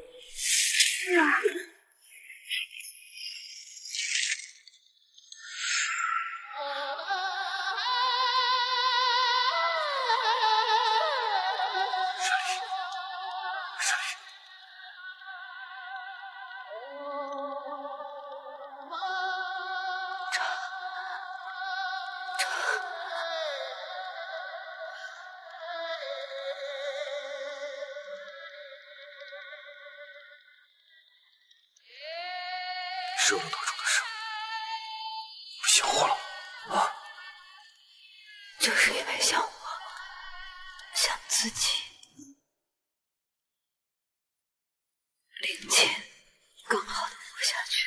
受了多重的伤，想活了啊！就是因为想我，想自己，灵剑更好的活下去。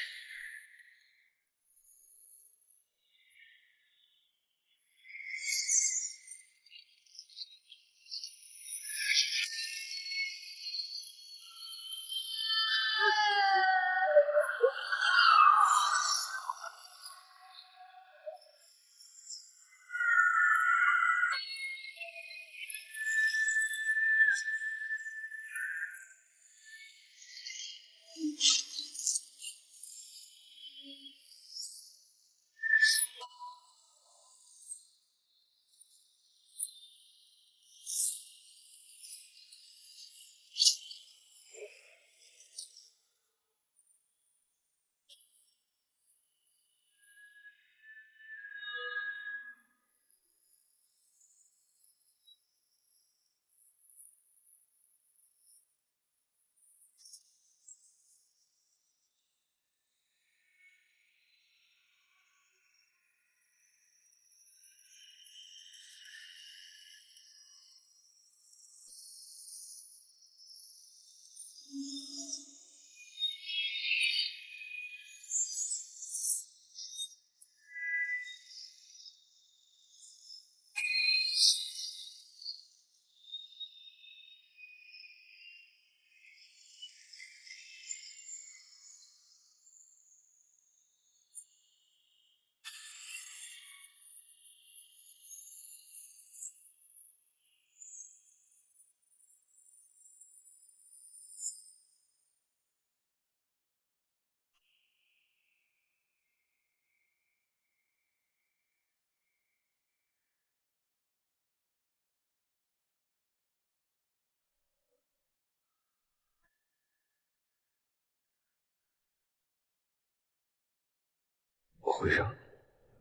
我会让你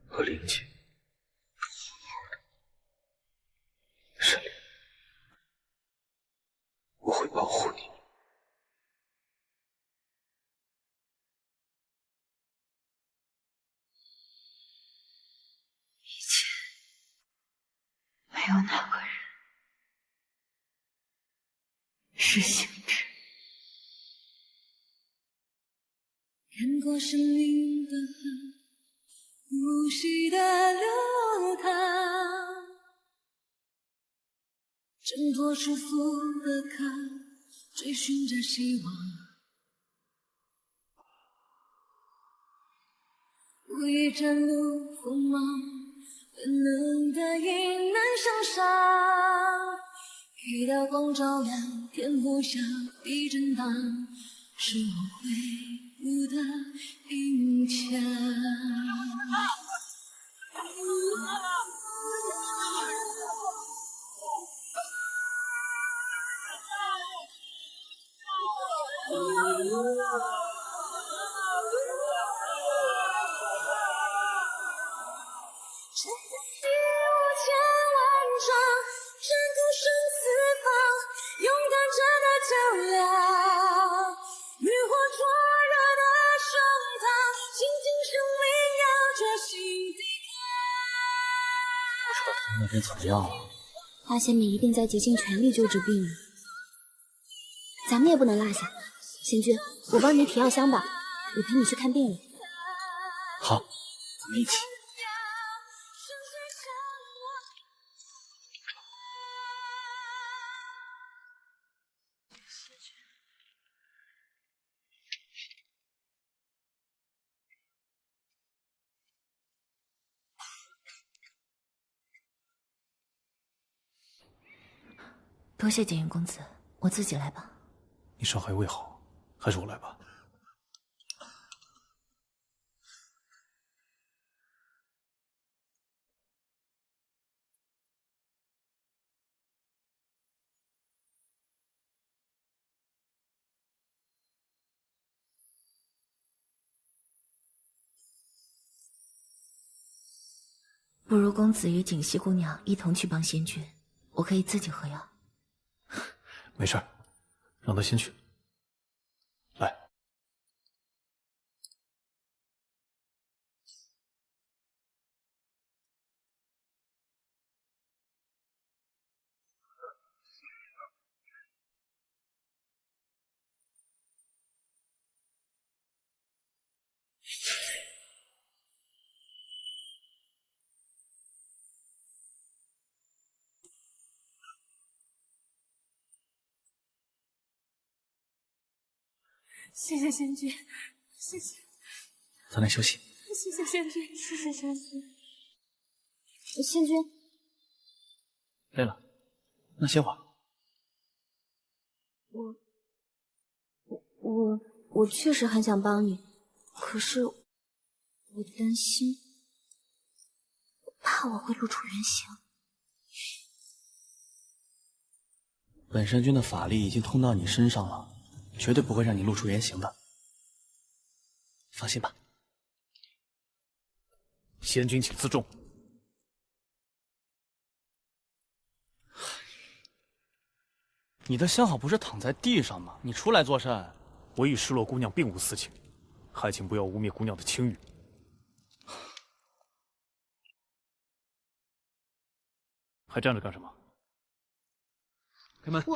和灵姐都好好的，神灵，我会保护你。以前没有哪个人是星辰。看过生命的河，无息的流淌，挣脱束缚的壳，追寻着希望。故意展露锋芒，本能的引难向上。一道光照亮天空下地震荡，是我挥舞的银枪。那边怎么样了？花仙米一定在竭尽全力救治病人，咱们也不能落下。贤君，我帮你提药箱吧，我陪你去看病人。好，咱们一起。多谢景云公子，我自己来吧。你伤还未好，还是我来吧。不如公子与锦溪姑娘一同去帮仙君，我可以自己喝药。没事儿，让他先去。来，谢谢仙君，谢谢。早点休息。谢谢仙君，谢谢仙君。仙君，累了，那歇会儿。我确实很想帮你，可是我担心，我怕我会露出原形。本山君的法力已经通到你身上了，绝对不会让你露出原形的。放心吧。仙君请自重。你的相好不是躺在地上吗？你出来作甚？我与失落姑娘并无私情，还请不要污蔑姑娘的清誉。还站着干什么？开门。芙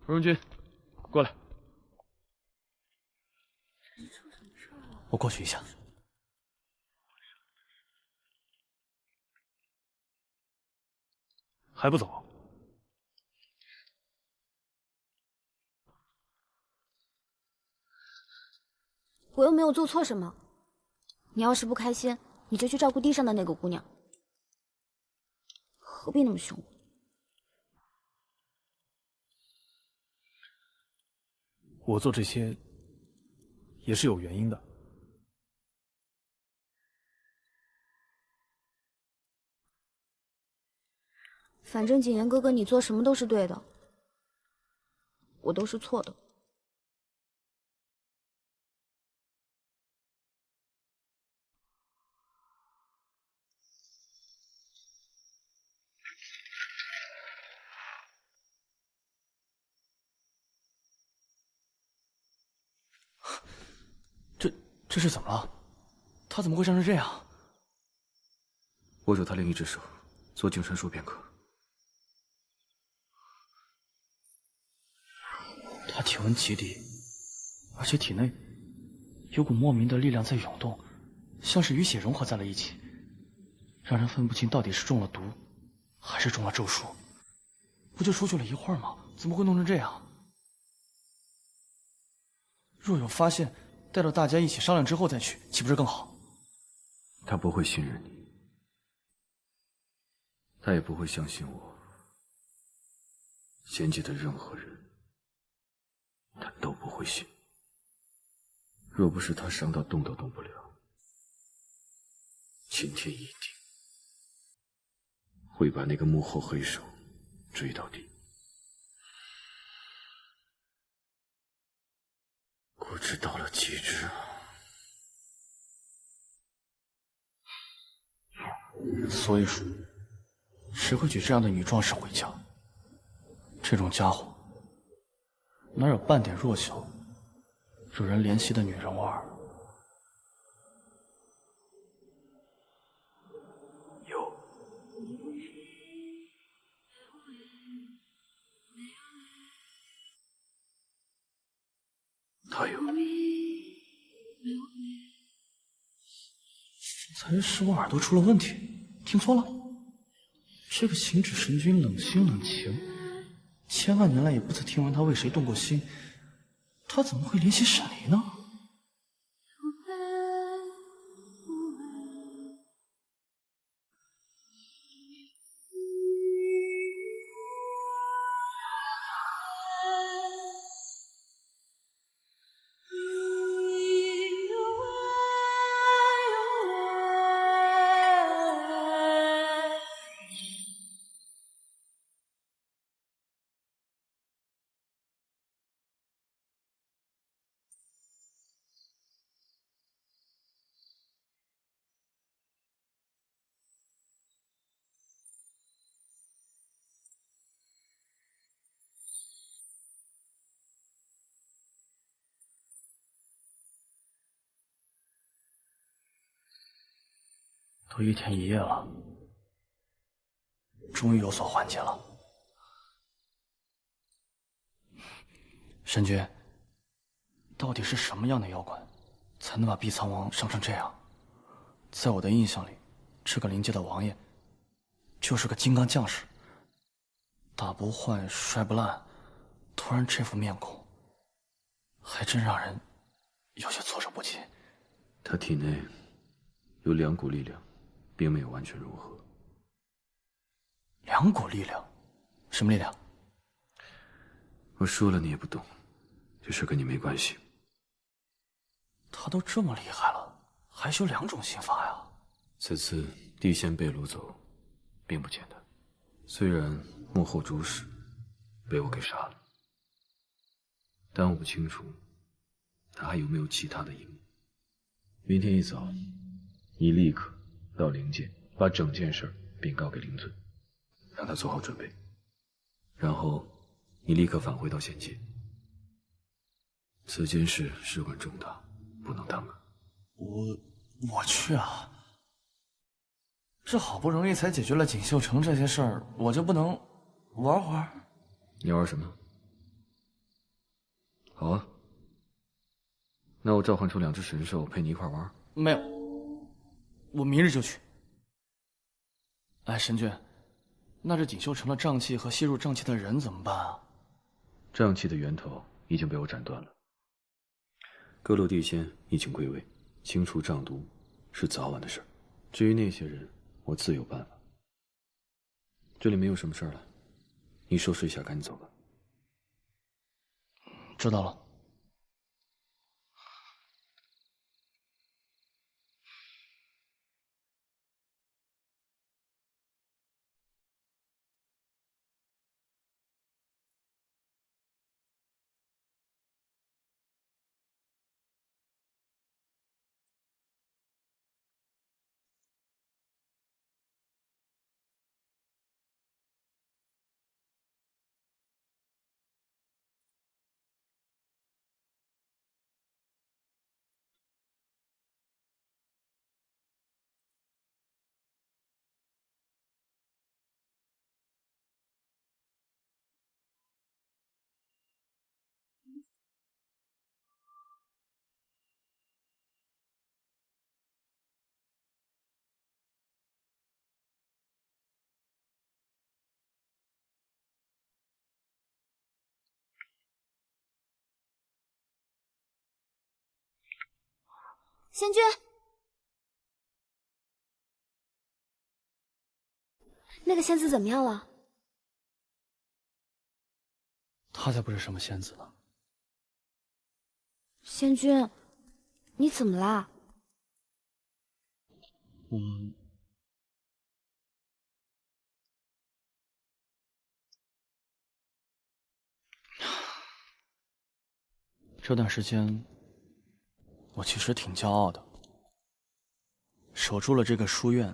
蓉君，过来。我过去一下。还不走？我又没有做错什么。你要是不开心，你就去照顾地上的那个姑娘，何必那么凶？我做这些也是有原因的。反正景言哥哥，你做什么都是对的，我都是错的。这是怎么了？他怎么会伤成这样？握住他另一只手，做净身术便可。他体温极低，而且体内有股莫名的力量在涌动，像是与血融合在了一起，让人分不清到底是中了毒，还是中了咒术。不就出去了一会儿吗？怎么会弄成这样？若有发现，待到大家一起商量之后再去，岂不是更好？他不会信任你，他也不会相信我。仙界的任何人，他都不会信。若不是他伤到动都动不了，今天一定会把那个幕后黑手追到底。果汁到了极致啊！所以说，谁会娶这样的女壮士回家？这种家伙哪有半点弱小、惹人怜惜的女人味儿？有。他有。才是我耳朵出了问题，听错了。这个行止神君冷心冷情，千万年来也不曾听闻他为谁动过心，他怎么会联系沈离呢？都一天一夜了，终于有所缓解了。神君，到底是什么样的妖怪，才能把碧苍王伤成这样？在我的印象里，这个灵界的王爷就是个金刚将士，打不坏，摔不烂，突然这副面孔，还真让人有些措手不及。他体内有2股力量，并没有完全融合。2股力量？什么力量？我说了你也不懂，这事跟你没关系。他都这么厉害了，还修2种心法呀？此次地仙被掳走，并不简单。虽然幕后主使被我给杀了，但我不清楚他还有没有其他的阴谋。明天一早，你立刻到灵界，把整件事禀告给灵尊，让他做好准备。然后你立刻返回到仙界。此件事事关重大，不能耽搁。我去啊！这好不容易才解决了锦绣城这些事儿，我就不能玩会儿？你玩什么？好啊，那我召唤出2只神兽陪你一块玩。没有，我明日就去。哎，神君，那这锦绣城的瘴气和吸入瘴气的人怎么办啊？瘴气的源头已经被我斩断了，各路地仙已经归位，清除瘴毒是早晚的事。至于那些人，我自有办法。这里没有什么事了，你收拾一下，赶紧走吧。知道了。仙君，那个仙子怎么样了？她才不是什么仙子呢。仙君，你怎么啦？这段时间，我其实挺骄傲的，守住了这个书院，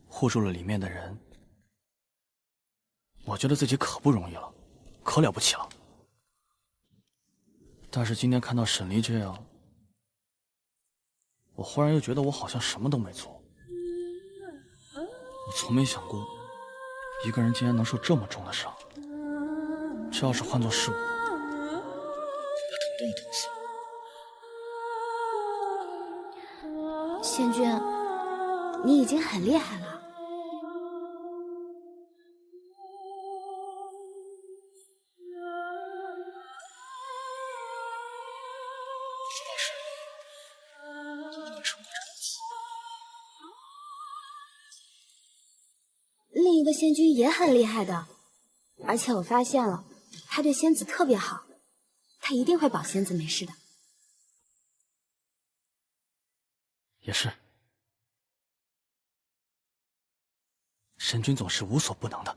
护住了里面的人，我觉得自己可不容易了，可了不起了。但是今天看到沈离这样，我忽然又觉得我好像什么都没做。我从没想过，一个人竟然能受这么重的伤。这要是换作是我，痛死。仙君，你已经很厉害了。另一个仙君也很厉害的，而且我发现了，他对仙子特别好，他一定会保仙子没事的。也是，神君总是无所不能的。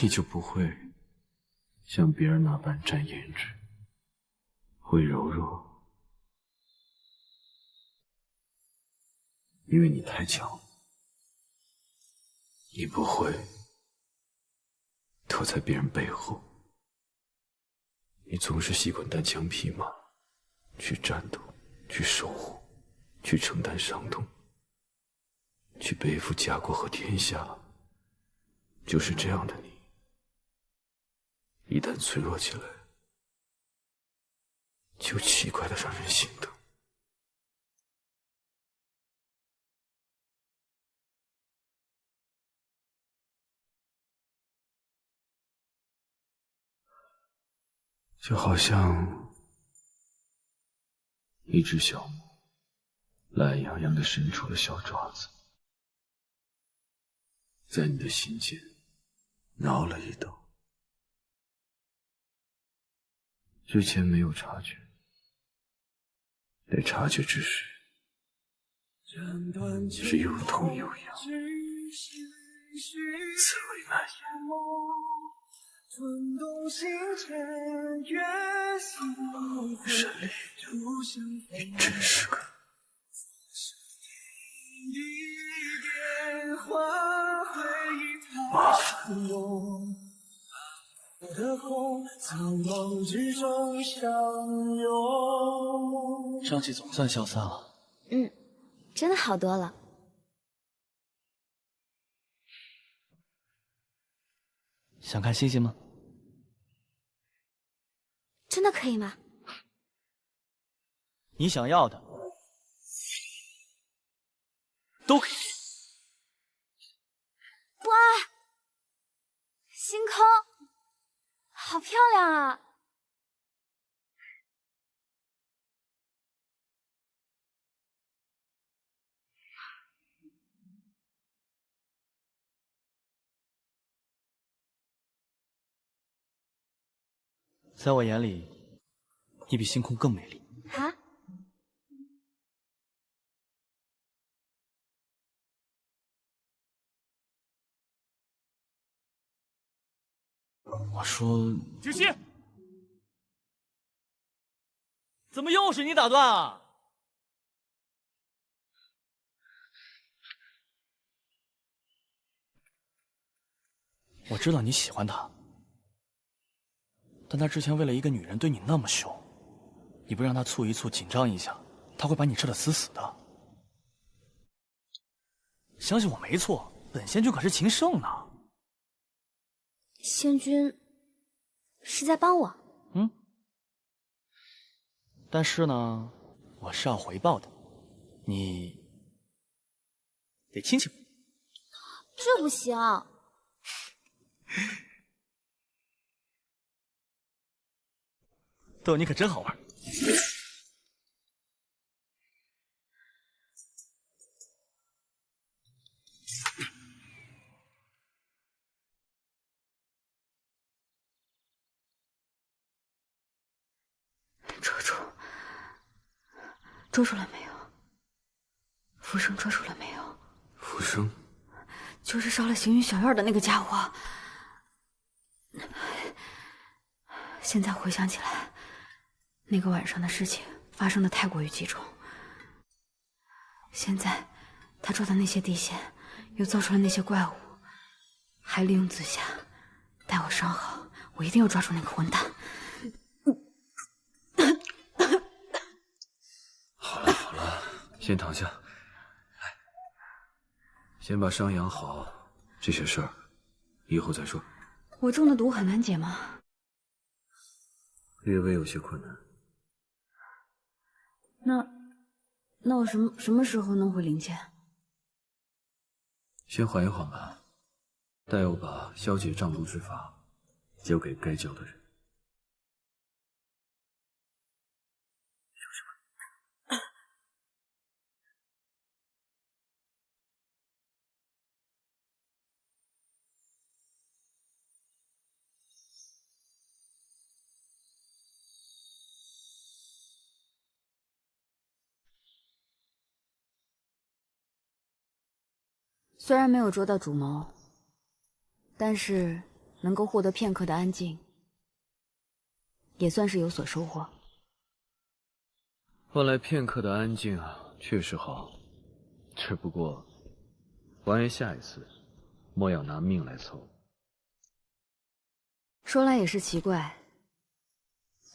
你就不会像别人那般占颜值，会柔弱，因为你太强，你不会躲在别人背后。你总是习惯单枪匹马，去战斗，去守护，去承担伤痛，去背负家国和天下。就是这样的你，一旦脆弱起来，就奇怪的让人心疼。就好像一只小猫懒洋洋地伸出了小爪子，在你的心间挠了一刀。之前没有察觉，得察觉之时，是又痛又痒，滋味难言。沈离，你真是个……麻烦。瘴气总算消散了。真的好多了。想看星星吗？真的可以吗？你想要的都可以。哇，星空，好漂亮啊！在我眼里，你比星空更美丽。啊？我说，止息！怎么又是你打断啊？我知道你喜欢他，但他之前为了一个女人对你那么凶，你不让他促一促、紧张一下，他会把你吃得死死的。相信我没错，本仙君可是情圣呢。仙君是在帮我。但是呢，我是要回报的，你得亲亲我。这不行。逗你可真好玩。捉住了没有？浮生捉住了没有？浮生，就是烧了行云小院的那个家伙。现在回想起来，那个晚上的事情发生的太过于集中。现在他捉的那些地仙，又造出了那些怪物，还利用紫霞待我伤好，我一定要抓住那个混蛋。好了，先躺下，来，先把伤养好，这些事儿以后再说。我中的毒很难解吗？略微有些困难。那我什么时候能回灵界？先缓一缓吧，待我把消解瘴毒之法交给该交的人。虽然没有捉到主谋，但是能够获得片刻的安静，也算是有所收获。换来片刻的安静啊，确实好。只不过，王爷下一次莫要拿命来凑。说来也是奇怪，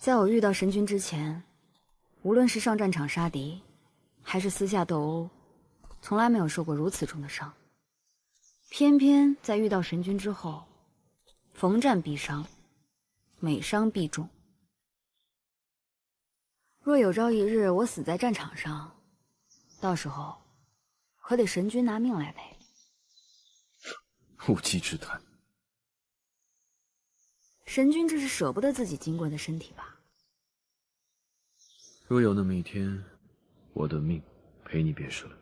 在我遇到神君之前，无论是上战场杀敌，还是私下斗殴，从来没有受过如此重的伤。偏偏在遇到神君之后，逢战必伤，每伤必重。若有朝一日我死在战场上，到时候可得神君拿命来赔。无稽之谈。神君这是舍不得自己金贵的身体吧？若有那么一天，我的命赔你便是了。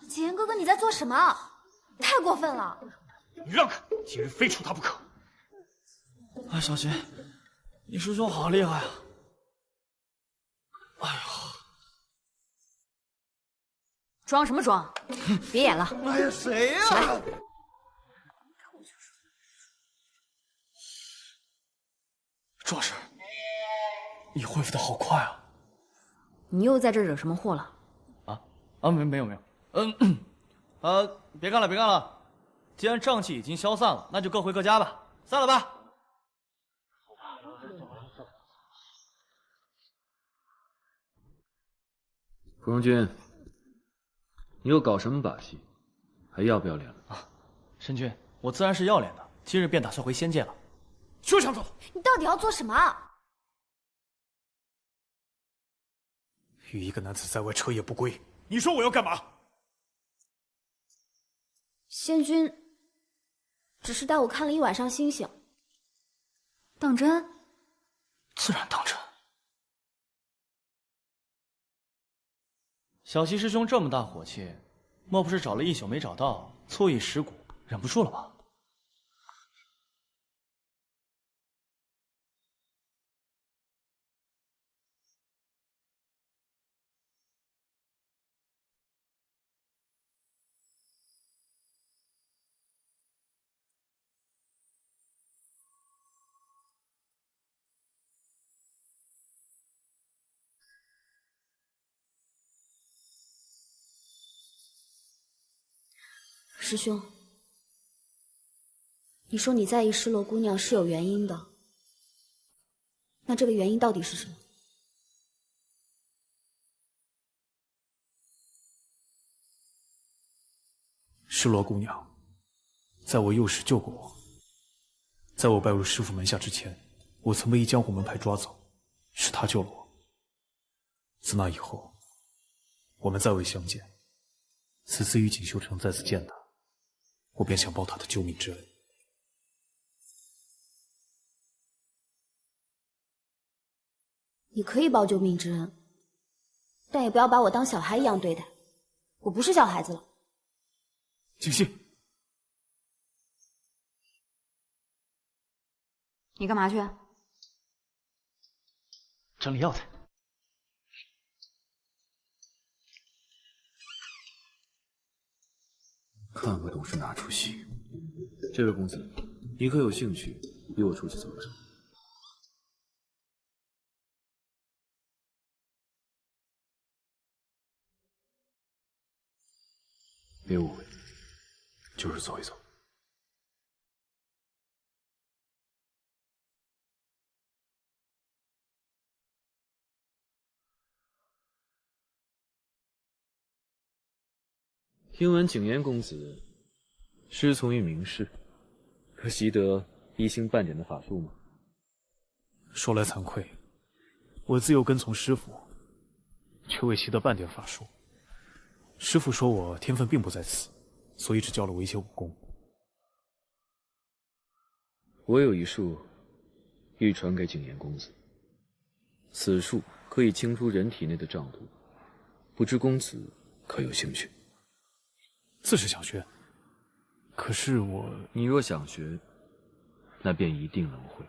景言哥哥，你在做什么？太过分了！你让开，今日非除他不可。哎，小心，你师兄好厉害啊！哎呦，装什么装？别演了！哎呀，谁呀？起来！壮士，你恢复的好快啊！你又在这惹什么祸了？没有。别干了。既然瘴气已经消散了，那就各回各家吧。散了吧。芙蓉君，你又搞什么把戏？还要不要脸了？啊，神君，我自然是要脸的。今日便打算回仙界了。就想走。你到底要做什么？与一个男子在外彻夜不归，你说我要干嘛？仙君只是带我看了一晚上星星。当真？自然当真。小齐师兄这么大火气，莫不是找了一宿没找到，错意蚀骨，忍不住了吧？师兄，你说你在意失落姑娘是有原因的，那这个原因到底是什么？失落姑娘，在我幼时救过我，在我拜入师父门下之前，我曾被一江湖门派抓走，是他救了我。自那以后，我们再未相见。此次与锦绣城再次见他，我便想报他的救命之恩。你可以报救命之恩，但也不要把我当小孩一样对待。我不是小孩子了。锦溪，你干嘛去？整理药材。看不懂是哪出戏。这位公子，你可有兴趣与我出去走走？别误会，就是走一走。听闻景言公子师从于名士，可习得一星半点的法术吗？说来惭愧，我自幼跟从师傅，却未习得半点法术。师傅说我天分并不在此，所以只教了我一些武功。我有一术，欲传给景言公子。此术可以清除人体内的障毒，不知公子可有兴趣？自是想学，可是你若想学，那便一定能会。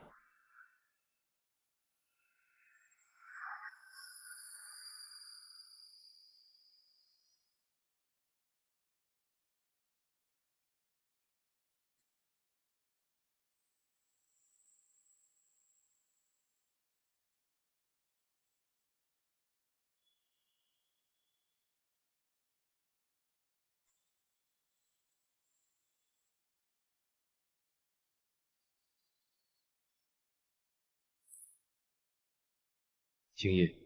景业，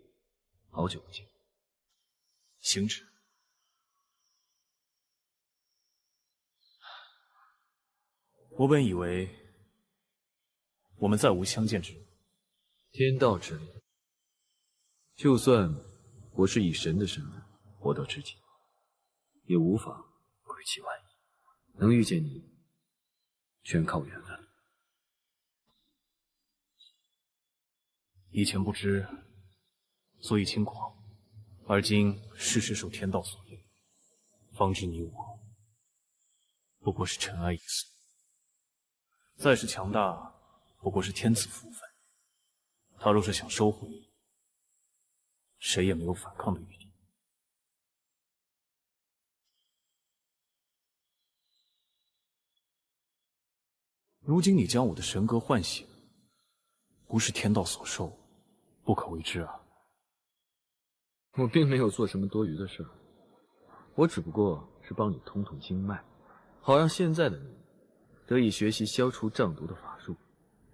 好久不见。行止。我本以为我们再无相见之日。天道之理，就算我是以神的身份活到至今，也无法亏其万一。能遇见你，全靠缘分。以前不知，所以轻狂，而今事事受天道所令，方知你我不过是尘埃一粟。再是强大，不过是天赐福分。他若是想收回，谁也没有反抗的余地。如今你将我的神格唤醒，不是天道所授，不可为之啊。我并没有做什么多余的事儿，我只不过是帮你通通经脉，好让现在的你得以学习消除障毒的法术，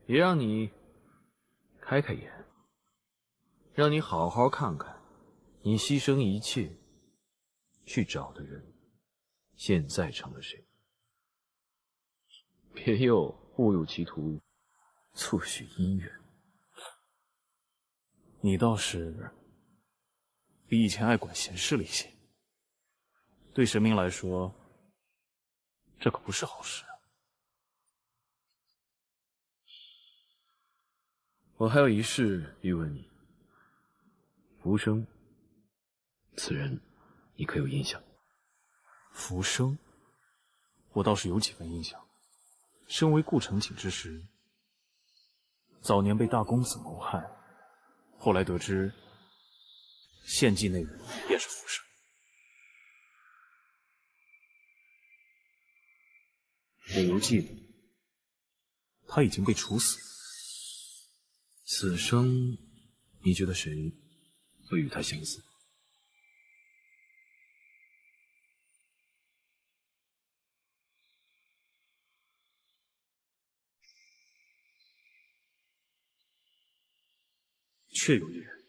也让你开开眼，让你好好看看你牺牲一切去找的人现在成了谁，别又误入歧途，促许姻缘。你倒是比以前爱管闲事了一些，对神明来说，这可不是好事啊。我还有一事欲问你，浮生，此人你可有印象？浮生，我倒是有几分印象。身为顾城景之时，早年被大公子谋害，后来得知献祭那人便是浮生。我犹记得，他已经被处死。此生，你觉得谁会与他相似？确有一人。